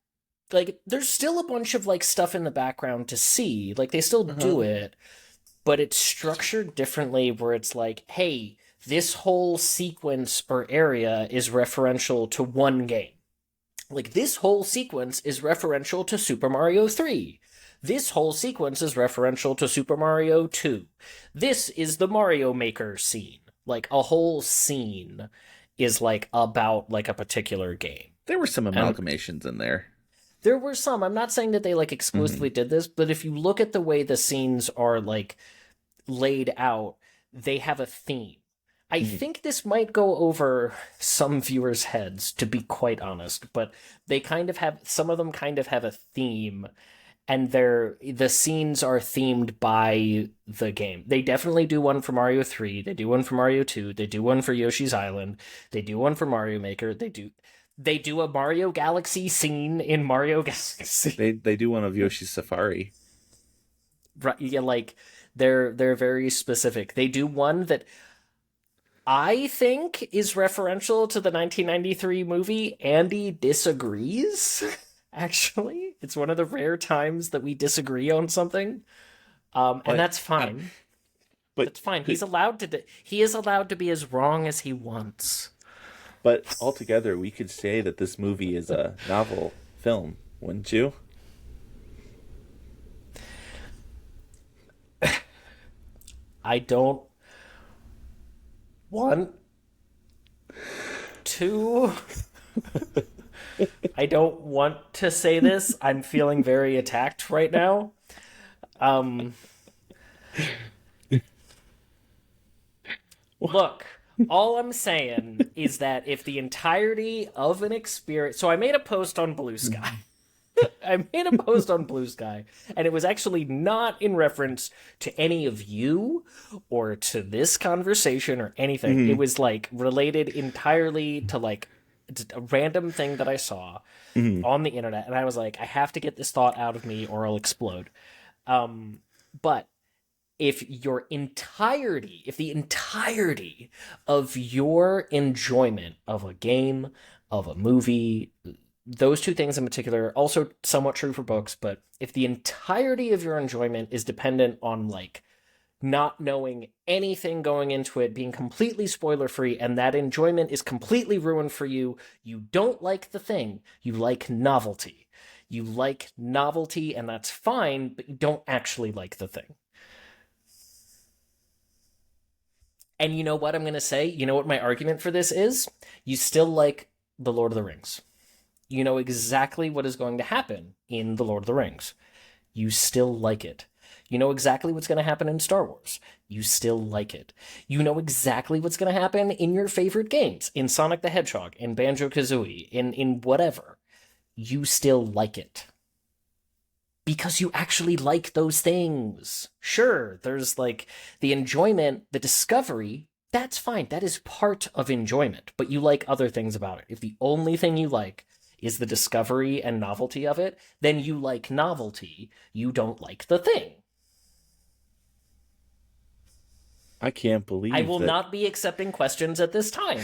Like, there's still a bunch of like stuff in the background to see. Like, they still do it, but it's structured differently where it's like, hey, this whole sequence or area is referential to one game. Like, this whole sequence is referential to Super Mario 3. This whole sequence is referential to Super Mario 2. This is the Mario Maker scene. Like, a whole scene is, like, about, like, a particular game. There were some amalgamations in there. There were some. I'm not saying that they, like, exclusively did this, but if you look at the way the scenes are, like, laid out, they have a theme. I think this might go over some viewers' heads, to be quite honest, but they kind of have, some of them kind of have a theme, and the scenes are themed by the game. They definitely do one for Mario 3, they do one for Mario 2, they do one for Yoshi's Island, they do one for Mario Maker, they do a Mario Galaxy scene in Mario Galaxy. They do one of Yoshi's Safari. Right, yeah, like, they're very specific. They do one that I think is referential to the 1993 movie Andy Disagrees. Actually, it's one of the rare times that we disagree on something, and that's fine. But it's fine. He is allowed to be as wrong as he wants. But altogether, we could say that this movie is a novel film, wouldn't you? I don't want to. I don't want to say this. I'm feeling very attacked right now. Look, all I'm saying is that if the entirety of an experience... So I made a post on Blue Sky. And it was actually not in reference to any of you or to this conversation or anything. It was, like, related entirely to, like, a random thing that I saw on the internet, and I was like, I have to get this thought out of me or I'll explode. But if the entirety of your enjoyment of a game, of a movie, those two things in particular, also somewhat true for books, but if the entirety of your enjoyment is dependent on, like, not knowing anything going into it, being completely spoiler-free, and that enjoyment is completely ruined for you, you don't like the thing. You like novelty. You like novelty, and that's fine, but you don't actually like the thing. And you know what I'm going to say? You know what my argument for this is? You still like The Lord of the Rings. You know exactly what is going to happen in The Lord of the Rings. You still like it. You know exactly what's going to happen in Star Wars. You still like it. You know exactly what's going to happen in your favorite games, in Sonic the Hedgehog, in Banjo-Kazooie, in whatever. You still like it. Because you actually like those things. Sure, there's, like, the enjoyment, the discovery, that's fine. That is part of enjoyment, but you like other things about it. If the only thing you like is the discovery and novelty of it, then you like novelty. You don't like the thing. I can't believe I will not be accepting questions at this time.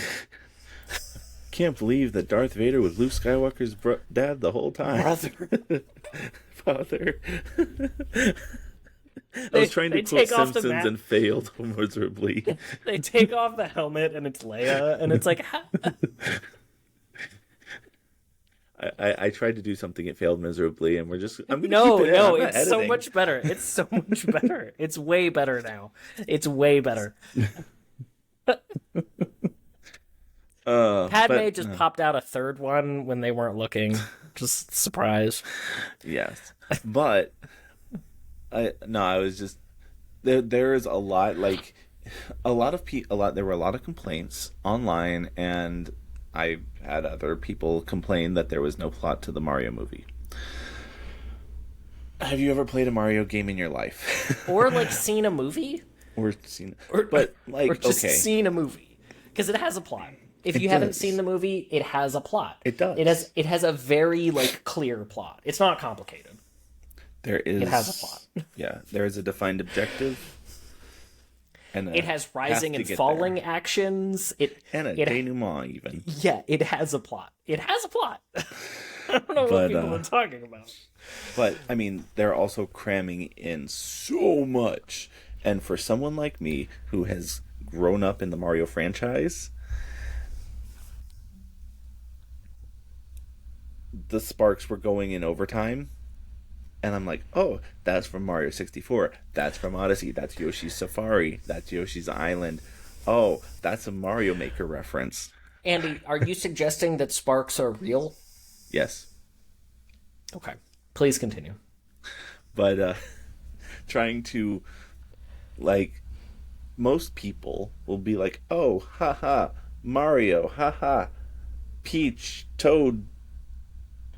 Can't believe that Darth Vader was Luke Skywalker's dad the whole time. Father. I was trying to quote Simpsons and failed miserably. They take off the helmet and it's Leia, and it's like... I tried to do something, it failed miserably, and I'm gonna No, keep it in. no, I'm not it's so editing. much better. It's so much better. It's way better now. It's way better. Padme just popped out a third one when they weren't looking. Just surprise. Yes, but I was just there is a lot, like there were a lot of complaints online, and I had other people complain that there was no plot to the Mario movie. Have you ever played a Mario game in your life? Or like seen a movie? Or just okay, seen a movie, because it has a plot. If you haven't seen the movie, it has a plot. It does. It has a very like clear plot. It's not complicated. It has a plot. Yeah, there is a defined objective. And it has rising and falling actions. And a denouement, even. Yeah, it has a plot. It has a plot. I don't know what people are talking about. But, I mean, they're also cramming in so much. And for someone like me, who has grown up in the Mario franchise, the sparks were going in overtime. And I'm like, oh, that's from Mario 64. That's from Odyssey. That's Yoshi's Safari. That's Yoshi's Island. Oh, that's a Mario Maker reference. Andy, are you suggesting that sparks are real? Yes. Okay. Please continue. But trying to, like, most people will be like, oh, haha, Mario, haha, Peach, Toad,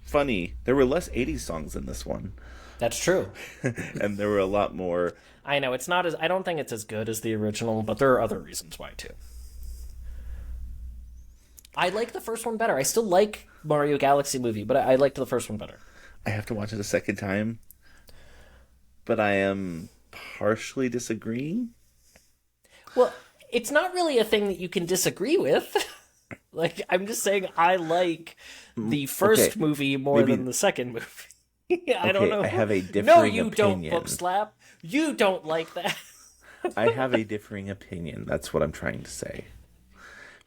funny. There were less 80s songs in this one. That's true. And there were a lot more. I know, it's not as, I don't think it's as good as the original, but there are other reasons why, too. I like the first one better. I still like Mario Galaxy movie, but I liked the first one better. I have to watch it a second time, but I am partially disagreeing. Well, it's not really a thing that you can disagree with. Like, I'm just saying I like the first movie more than the second movie. I don't know. I have a differing No, you opinion. don't, Bookslap. You don't like that. I have a differing opinion. That's what I'm trying to say.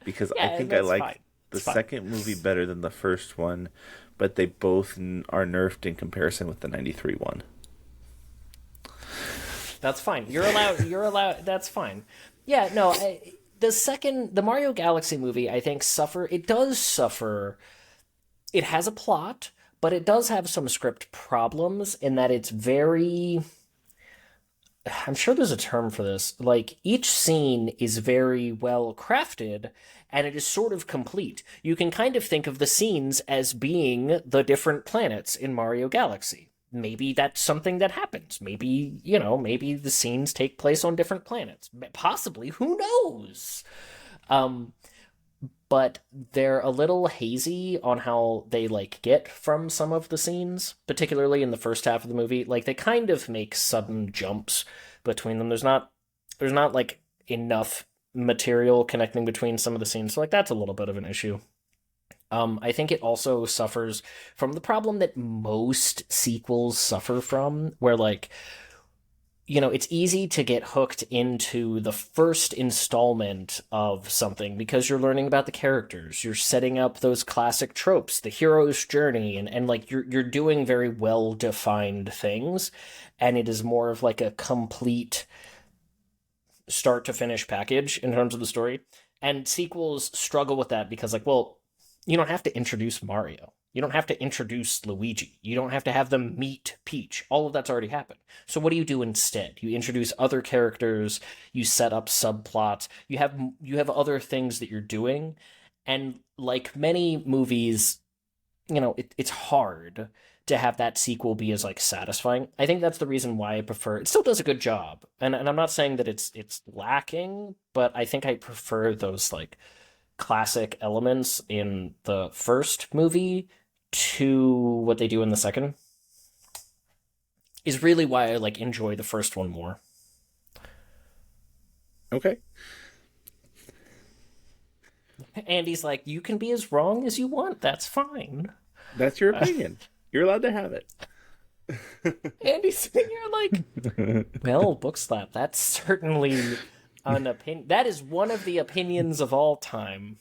Because Yeah, I think I that's like fine. the It's fine. second movie better than the first one, but they both are nerfed in comparison with the 93 one. That's fine. You're allowed. That's fine. Yeah, no, the Mario Galaxy movie, I think, does suffer. It has a plot, but it does have some script problems in that it's very, I'm sure there's a term for this. Like, each scene is very well crafted, and it is sort of complete. You can kind of think of the scenes as being the different planets in Mario Galaxy. Maybe that's something that happens. Maybe, maybe the scenes take place on different planets. Possibly, who knows? But they're a little hazy on how they, like, get from some of the scenes, particularly in the first half of the movie. Like, they kind of make sudden jumps between them. There's not like, enough material connecting between some of the scenes. So, like, that's a little bit of an issue. I think it also suffers from the problem that most sequels suffer from, where, like, it's easy to get hooked into the first installment of something because you're learning about the characters. You're setting up those classic tropes, the hero's journey, and like you're doing very well-defined things, and it is more of like a complete start to finish package in terms of the story. And sequels struggle with that because, like, well, you don't have to introduce Mario. You don't have to introduce Luigi. You don't have to have them meet Peach. All of that's already happened. So what do you do instead? You introduce other characters, you set up subplots, you have other things that you're doing, and like many movies, it's hard to have that sequel be as, like, satisfying. I think that's the reason why I prefer it. Still does a good job. And I'm not saying that it's lacking, but I think I prefer those, like, classic elements in the first movie to what they do in the second. Is really why I, like, enjoy the first one more. Okay. Andy's like, you can be as wrong as you want. That's fine. That's your opinion. You're allowed to have it. Andy's sitting here like, well, Bookslap, that's certainly an opinion. That is one of the opinions of all time.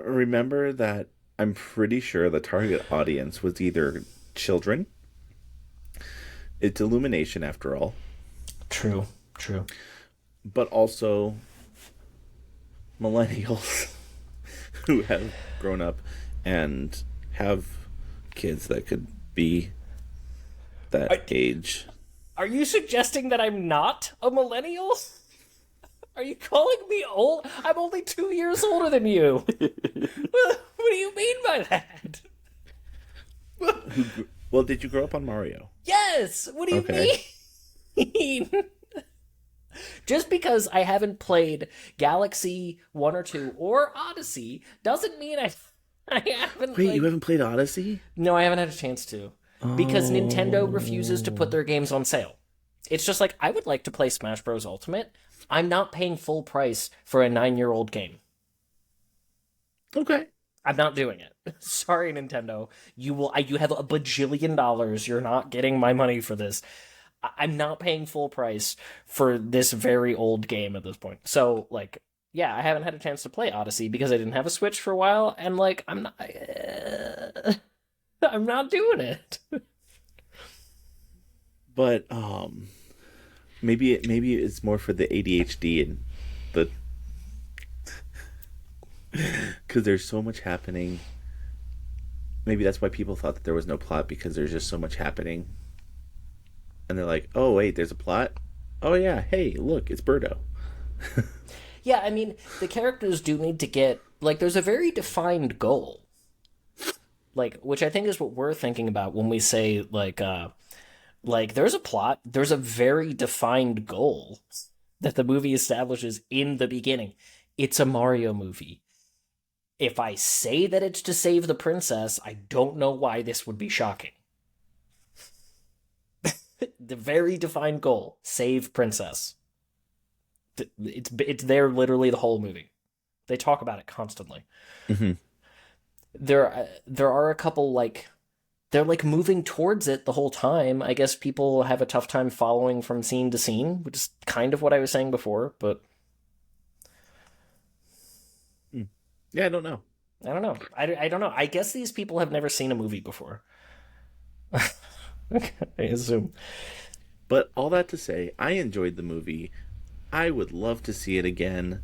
remember that I'm pretty sure the target audience was either children. It's Illumination after all. True, true. But also millennials who have grown up and have kids that could be that age. Are you suggesting that I'm not a millennial? Are you calling me old? I'm only 2 years older than you. What do you mean by that? Well, did you grow up on Mario? Yes! What do you mean? Just because I haven't played Galaxy 1 or 2 or Odyssey doesn't mean I haven't... Wait, you haven't played Odyssey? No, I haven't had a chance to. Because Nintendo refuses to put their games on sale. It's just like, I would like to play Smash Bros. Ultimate. I'm not paying full price for a 9-year-old game. Okay. I'm not doing it. Sorry, Nintendo. You have a bajillion dollars. You're not getting my money for this. I'm not paying full price for this very old game at this point. So, like, yeah, I haven't had a chance to play Odyssey because I didn't have a Switch for a while, and, like, I'm not doing it. But maybe it's more for the ADHD and the because there's so much happening. Maybe that's why people thought that there was no plot, because there's just so much happening. And they're like, "Oh wait, there's a plot. Oh yeah, hey, look, it's Birdo." Yeah, I mean, the characters do need to get, like, there's a very defined goal. Like, which I think is what we're thinking about when we say, like, there's a plot, there's a very defined goal that the movie establishes in the beginning. It's a Mario movie. If I say that it's to save the princess, I don't know why this would be shocking. The very defined goal, save princess. It's there literally the whole movie. They talk about it constantly. Mm-hmm. There are a couple, like, they're, like, moving towards it the whole time. I guess people have a tough time following from scene to scene, which is kind of what I was saying before, but... Yeah, I don't know. I don't know. I don't know. I guess these people have never seen a movie before. I assume. But all that to say, I enjoyed the movie. I would love to see it again,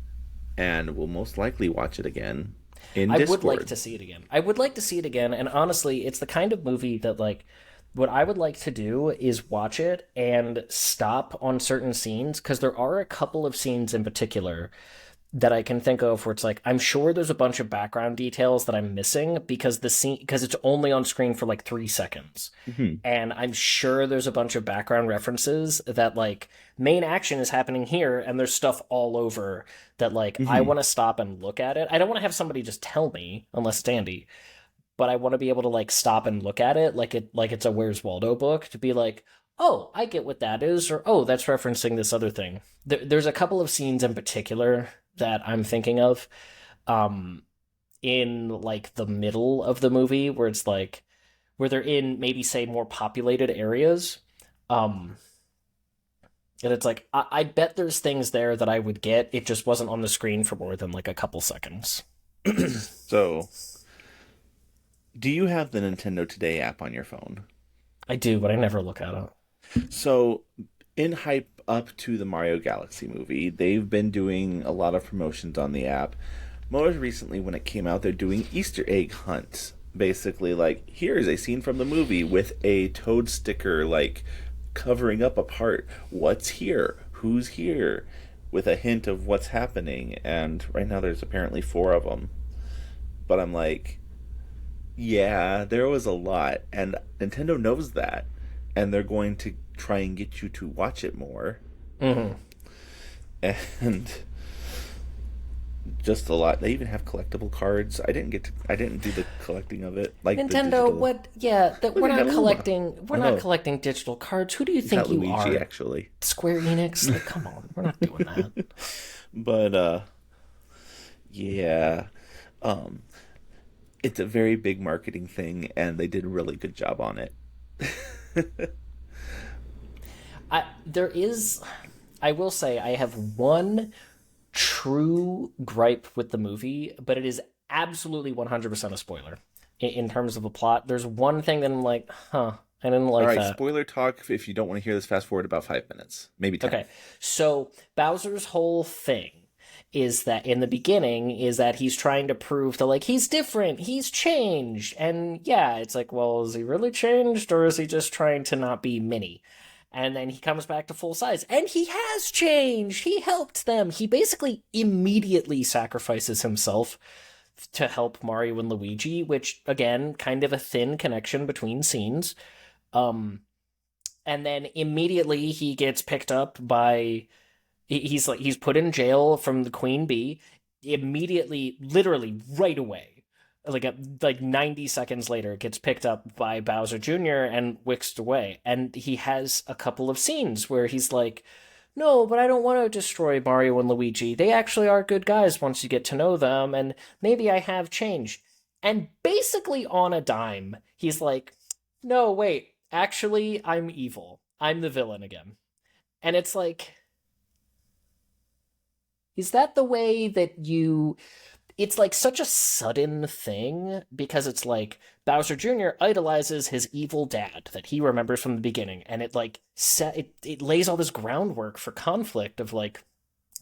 and will most likely watch it again in Discord. I would like to see it again. I would like to see it again, and honestly, it's the kind of movie that, like, what I would like to do is watch it and stop on certain scenes, because there are a couple of scenes in particular that I can think of where it's like, I'm sure there's a bunch of background details that I'm missing because it's only on screen for like 3 seconds. Mm-hmm. And I'm sure there's a bunch of background references that, like, main action is happening here and there's stuff all over that, like, I want to stop and look at it. I don't want to have somebody just tell me, unless it's Andy, but I want to be able to, like, stop and look at it like it's a Where's Waldo book, to be like, oh, I get what that is, or oh, that's referencing this other thing. There's a couple of scenes in particular that I'm thinking of in, like, the middle of the movie where it's like, where they're in maybe, say, more populated areas. And it's like, I bet there's things there that I would get. It just wasn't on the screen for more than, like, a couple seconds. So, do you have the Nintendo Today app on your phone? I do, but I never look at it. So, in hype up to the Mario Galaxy movie, they've been doing a lot of promotions on the app. Most recently, when it came out, they're doing Easter egg hunts. Basically, like, here's a scene from the movie with a Toad sticker, like, covering up a part. What's here? Who's here? With a hint of what's happening. And right now there's apparently 4 of them. But I'm like, yeah, there was a lot. And Nintendo knows that. And they're going to try and get you to watch it more. Mm-hmm. And just a lot. They even have collectible cards. I didn't do the collecting of it. Like Nintendo, what? Yeah, we're not collecting. We're not collecting digital cards. Who do you think you Luigi, are? Actually, Square Enix. Like, come on, we're not doing that. But yeah, it's a very big marketing thing, and they did a really good job on it. I will say, I have one true gripe with the movie, but it is absolutely 100% a spoiler in terms of a plot. There's one thing that I'm like, huh, I didn't like All right, that. spoiler talk. If you don't want to hear this, fast forward about 5 minutes, maybe 10. Okay, so Bowser's whole thing is that in the beginning is that he's trying to prove that like he's different, he's changed, and yeah, it's like, well, is he really changed or is he just trying to not be Minnie? And then he comes back to full size, and he has changed. He helped them. He basically immediately sacrifices himself to help Mario and Luigi, which again, kind of a thin connection between scenes. Um, and then immediately he gets picked up by he's put in jail from the Queen Bee immediately, literally right away. Like 90 seconds later, gets picked up by Bowser Jr. and whisked away. And he has a couple of scenes where he's like, no, but I don't want to destroy Mario and Luigi. They actually are good guys once you get to know them, and maybe I have changed. And basically on a dime, he's like, no, wait, actually, I'm evil. I'm the villain again. And it's like, is that the way that you... It's like such a sudden thing because it's like Bowser Jr. idolizes his evil dad that he remembers from the beginning, and it like it lays all this groundwork for conflict of like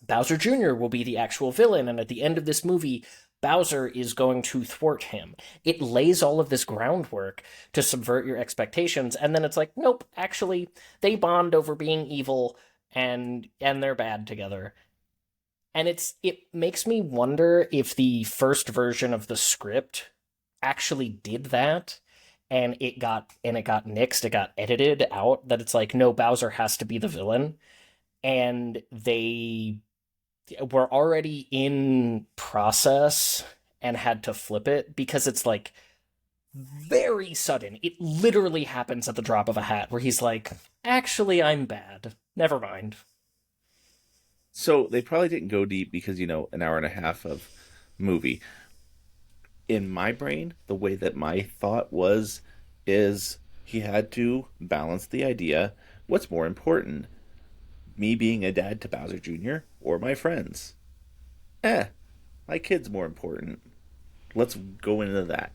Bowser Jr. will be the actual villain, and at the end of this movie Bowser is going to thwart him. It lays all of this groundwork to subvert your expectations, and then it's like, nope, actually they bond over being evil and they're bad together. And it makes me wonder if the first version of the script actually did that, and it got nixed, it got edited out, that it's like, no, Bowser has to be the villain. And they were already in process and had to flip it because it's like very sudden. It literally happens at the drop of a hat where he's like, actually, I'm bad. Never mind. So they probably didn't go deep because, an hour and a half of movie. In my brain, the way that my thought is he had to balance the idea. What's more important? Me being a dad to Bowser Jr. or my friends? My kid's more important. Let's go into that.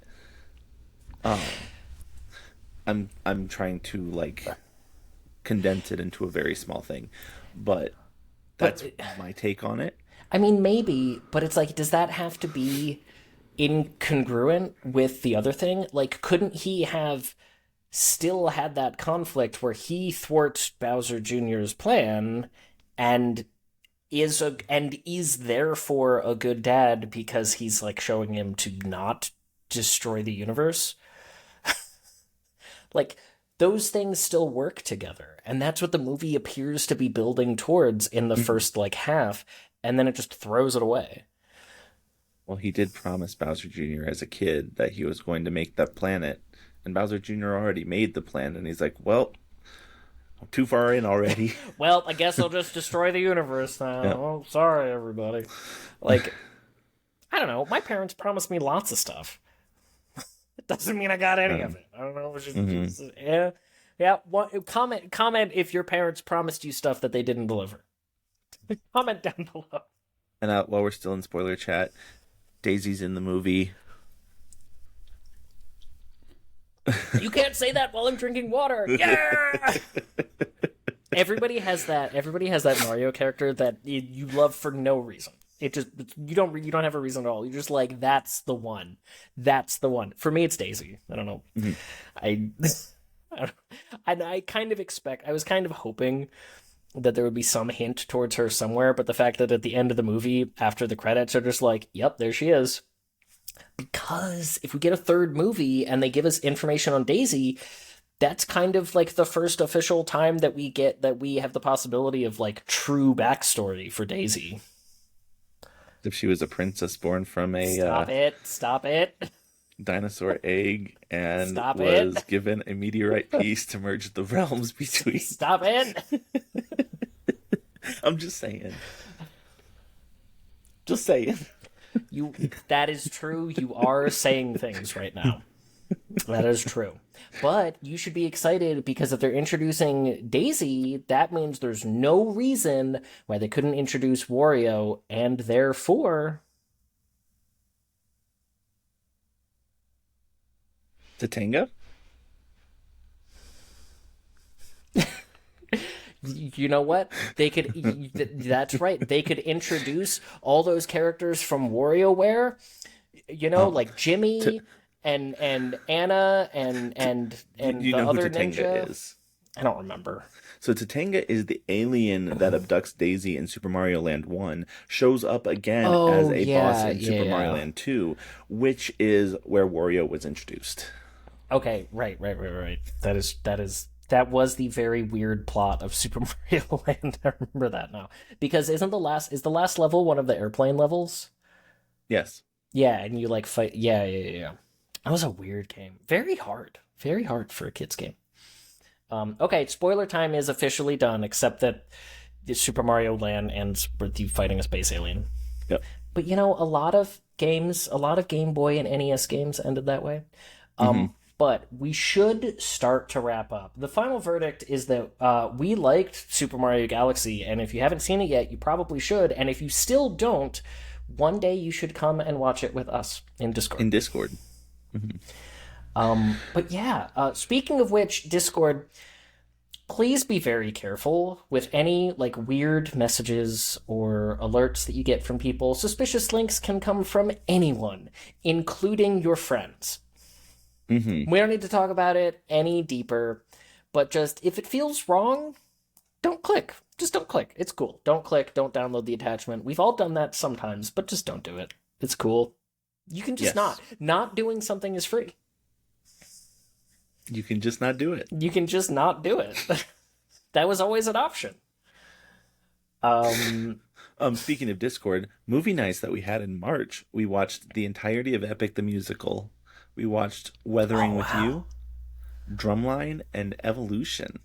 I'm trying to like condense it into a very small thing, but that's my take on it. I mean, maybe, but it's like, does that have to be incongruent with the other thing? Like, couldn't he have still had that conflict where he thwarts Bowser Jr.'s plan and is therefore a good dad because he's like showing him to not destroy the universe? Like, those things still work together, and that's what the movie appears to be building towards in the first like half, and then it just throws it away. Well, he did promise Bowser Jr. as a kid that he was going to make that planet, and Bowser Jr. already made the planet, and he's like, well, I'm too far in already. Well, I guess I'll just destroy the universe now. Yeah. Oh, sorry, everybody. Like, I don't know, my parents promised me lots of stuff. Doesn't mean I got any of it. I don't know. Just, yeah. Comment if your parents promised you stuff that they didn't deliver. Comment down below. And while we're still in spoiler chat, Daisy's in the movie. You can't say that while I'm drinking water. Yeah. Everybody has that. Everybody has that Mario character that you love for no reason. You don't have a reason at all. You're just like, that's the one. That's the one. For me, it's Daisy. I don't know. Mm-hmm. I was kind of hoping that there would be some hint towards her somewhere, but the fact that at the end of the movie, after the credits, are just like, yep, there she is. Because if we get a third movie and they give us information on Daisy, that's kind of like the first official time that we have the possibility of like true backstory for Daisy. If she was a princess born from a stop it dinosaur egg and was given a meteorite piece to merge the realms between. Stop it. I'm just saying. Just saying. That is true. You are saying things right now. That is true. But you should be excited because if they're introducing Daisy, that means there's no reason why they couldn't introduce Wario, and therefore Tatanga? You know what? They could. That's right. They could introduce all those characters from WarioWare. Like Jimmy and Anna and you the know who other Tatanga ninja. is? I don't remember. So Tatanga is the alien that abducts Daisy in Super Mario Land 1, shows up again as a boss in Super Mario Land 2, which is where Wario was introduced. Okay, right. That was the very weird plot of Super Mario Land. I remember that now. Because is the last level one of the airplane levels? Yes. Yeah, and you fight. Yeah. That was a weird game. Very hard for a kid's game. Okay, spoiler time is officially done, except that the Super Mario Land ends with you fighting a space alien. Yep. But a lot of Game Boy and NES games ended that way. But we should start to wrap up. The final verdict is that we liked Super Mario Galaxy, and if you haven't seen it yet, you probably should. And if you still don't, one day you should come and watch it with us in Discord. But yeah, speaking of which, Discord, please be very careful with any weird messages or alerts that you get from people. Suspicious links can come from anyone, including your friends. We don't need to talk about it any deeper, but just if it feels wrong, don't click. Just don't click. It's cool. Don't click. Don't download the attachment. We've all done that sometimes, but just don't do it. It's cool. You can just not doing something is free. You can just not do it. You can just not do it. That was always an option. Speaking of Discord, movie nights that we had in March, we watched the entirety of Epic the Musical. We watched Weathering with You, Drumline, and Evolution.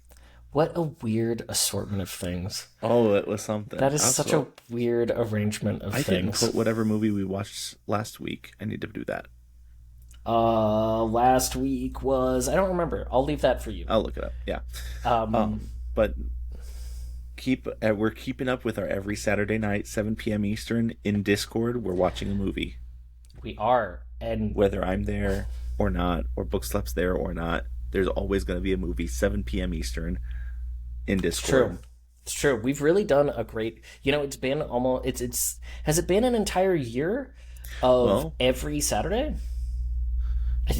What a weird assortment of things. Oh, it was something. That is such a weird arrangement of things. I didn't put whatever movie we watched last week. I need to do that. Last week was... I don't remember. I'll leave that for you. I'll look it up, yeah. But we're keeping up with our every Saturday night, 7 p.m. Eastern, in Discord. We're watching a movie. We are. And whether I'm there or not, or Bookslap's there or not, there's always going to be a movie, 7 p.m. Eastern, in Discord. It's true. We've really done a great... it's been almost... It's has it been an entire year of every Saturday?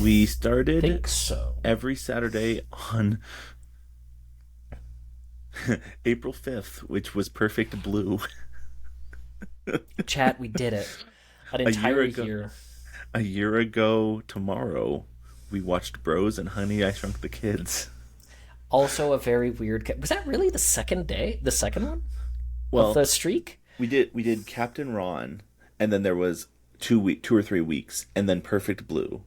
We started I think so. Every Saturday on April 5th, which was Perfect Blue. Chat, we did it. An entire year. A year ago tomorrow, we watched Bros and Honey, I Shrunk the Kids. Also a very weird... Was that really the second day? The second one? Of the streak? We did Captain Ron, and then there was 2 or 3 weeks, and then Perfect Blue.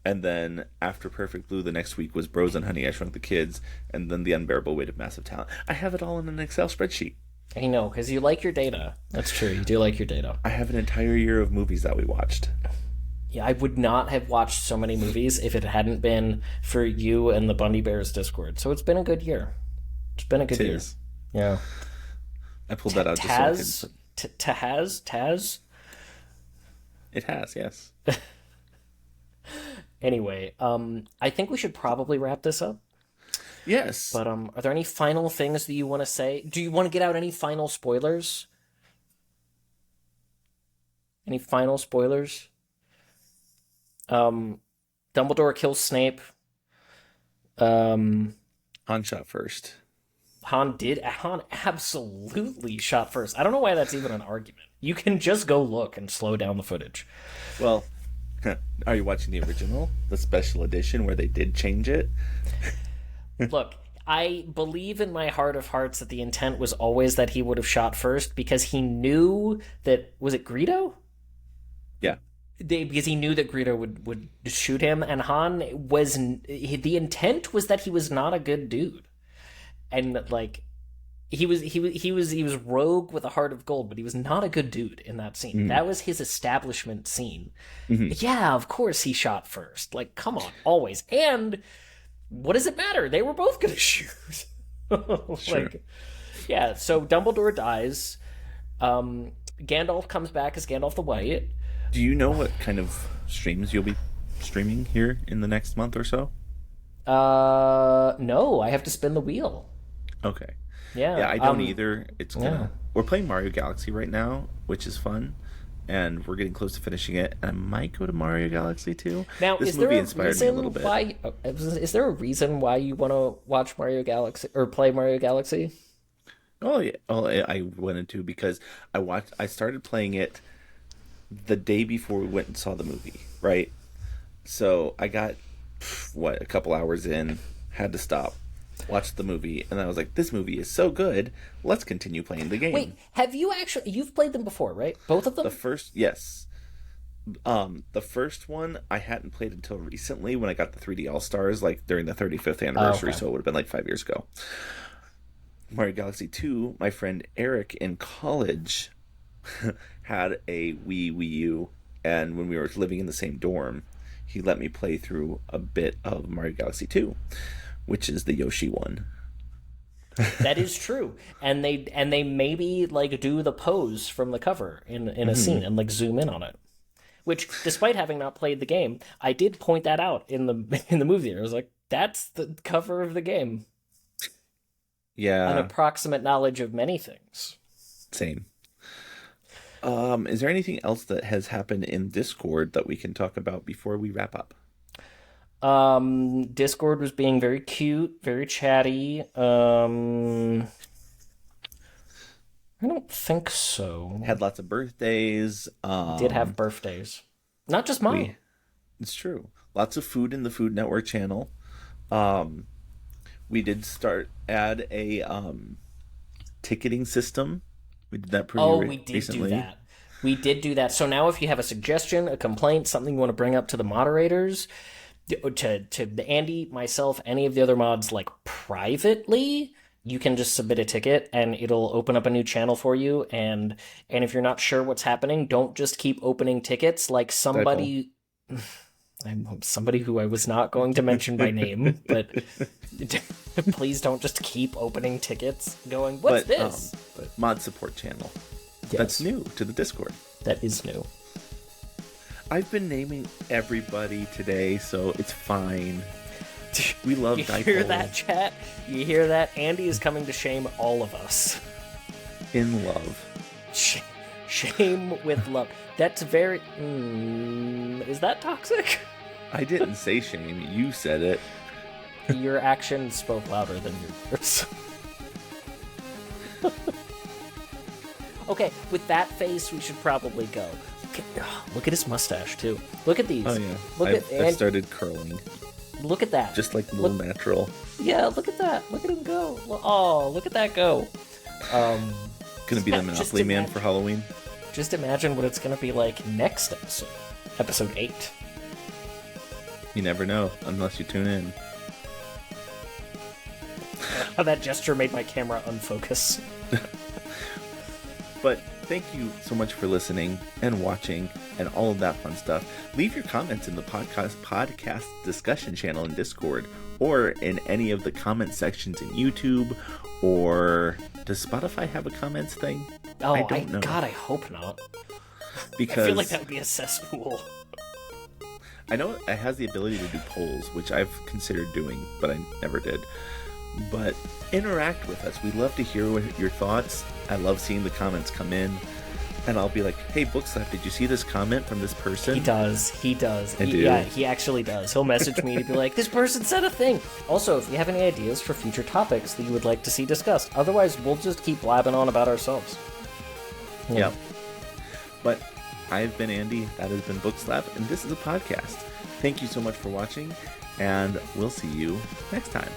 And then after Perfect Blue, the next week was Bros and Honey, I Shrunk the Kids, and then The Unbearable Weight of Massive Talent. I have it all in an Excel spreadsheet. I know, because you like your data. That's true. You do like your data. I have an entire year of movies that we watched. Yeah, I would not have watched so many movies if it hadn't been for you and the Bundy Bears Discord. So it's been a good year. It's been a good year. Yeah. I pulled that out just so I could... Taz? It has, yes. Anyway, I think we should probably wrap this up. Yes. But are there any final things that you want to say? Do you want to get out any final spoilers? Any final spoilers? Dumbledore kills Snape. Han shot first. Han absolutely shot first. I don't know why that's even an argument. You can just go look and slow down the footage. Well, are you watching the original? The special edition where they did change it? Look, I believe in my heart of hearts that the intent was always that he would have shot first because he knew that... Was it Greedo? Yeah. Because he knew that Greedo would shoot him, and Han was... The intent was that he was not a good dude. And, he was rogue with a heart of gold, but he was not a good dude in that scene. Mm. That was his establishment scene. Mm-hmm. Yeah, of course he shot first. Come on, always. And what does it matter? They were both going to shoot. Sure. Yeah, so Dumbledore dies. Gandalf comes back as Gandalf the White. Do you know what kind of streams you'll be streaming here in the next month or so? No, I have to spin the wheel. Okay. Yeah. Yeah, I don't either. It's gonna. We're playing Mario Galaxy right now, which is fun, and we're getting close to finishing it. And I might go to Mario Galaxy too. Now, this is there movie a inspired me a little reason bit. why? Is there a reason why you want to watch Mario Galaxy or play Mario Galaxy? Oh yeah. Oh, I went into because I started playing it the day before we went and saw the movie, right? So I got a couple hours in, had to stop, watch the movie, and I was like, this movie is so good, let's continue playing the game. Wait, have you actually? You've played them before, right? Both of them? Yes. The first one I hadn't played until recently when I got the 3D All-Stars, like during the 35th anniversary, so it would have been like 5 years ago. Mario Galaxy 2, my friend Eric in college had a Wii U, and when we were living in the same dorm, he let me play through a bit of Mario Galaxy 2, which is the Yoshi one. That is true, and they maybe like do the pose from the cover in a scene and like zoom in on it. Which, despite having not played the game, I did point that out in the movie. I was like, "That's the cover of the game." Yeah, an approximate knowledge of many things. Same. Is there anything else that has happened in Discord that we can talk about before we wrap up? Discord was being very cute, very chatty. I don't think so. Had lots of birthdays. Did have birthdays. Not just mine. It's true. Lots of food in the Food Network channel. We did add a ticketing system. We did that pretty recently. Do that. We did do that. So now if you have a suggestion, a complaint, something you want to bring up to the moderators, to Andy, myself, any of the other mods, like privately, you can just submit a ticket and it'll open up a new channel for you. And if you're not sure what's happening, don't just keep opening tickets. Like somebody who I was not going to mention by name, but please don't just keep opening tickets going, what's this? Mod support channel. Yes. That's new to the Discord. That is new. I've been naming everybody today, so it's fine. We love Dipole. You hear that, chat? You hear that? Andy is coming to shame all of us. In love. Shame with love. That's very... is that toxic? I didn't say shame. You said it. Your actions spoke louder than your words. Okay, with that face, we should probably go. Look at his mustache, too. Look at these. Oh, yeah. I started curling. Look at that. Just like a little natural. Yeah, look at that. Look at him go. Oh, look at that go. Gonna be the Monopoly Man for Halloween. Just imagine what it's gonna be like next episode. Episode 8. You never know, unless you tune in. That gesture made my camera unfocus. But thank you so much for listening and watching and all of that fun stuff. Leave your comments in the podcast discussion channel in Discord or in any of the comment sections in YouTube. Or does Spotify have a comments thing? Oh, I don't know. God, I hope not. Because I feel like that would be a cesspool. I know it has the ability to do polls, which I've considered doing, but I never did. But interact with us. We'd love to hear your thoughts. I love seeing the comments come in. And I'll be like, hey, Bookslap, did you see this comment from this person? He does. Yeah, he actually does. He'll message me to be like, this person said a thing. Also, if you have any ideas for future topics that you would like to see discussed, otherwise we'll just keep blabbing on about ourselves. Yeah. But I've been Andy, that has been Bookslap, and this is a podcast. Thank you so much for watching, and we'll see you next time.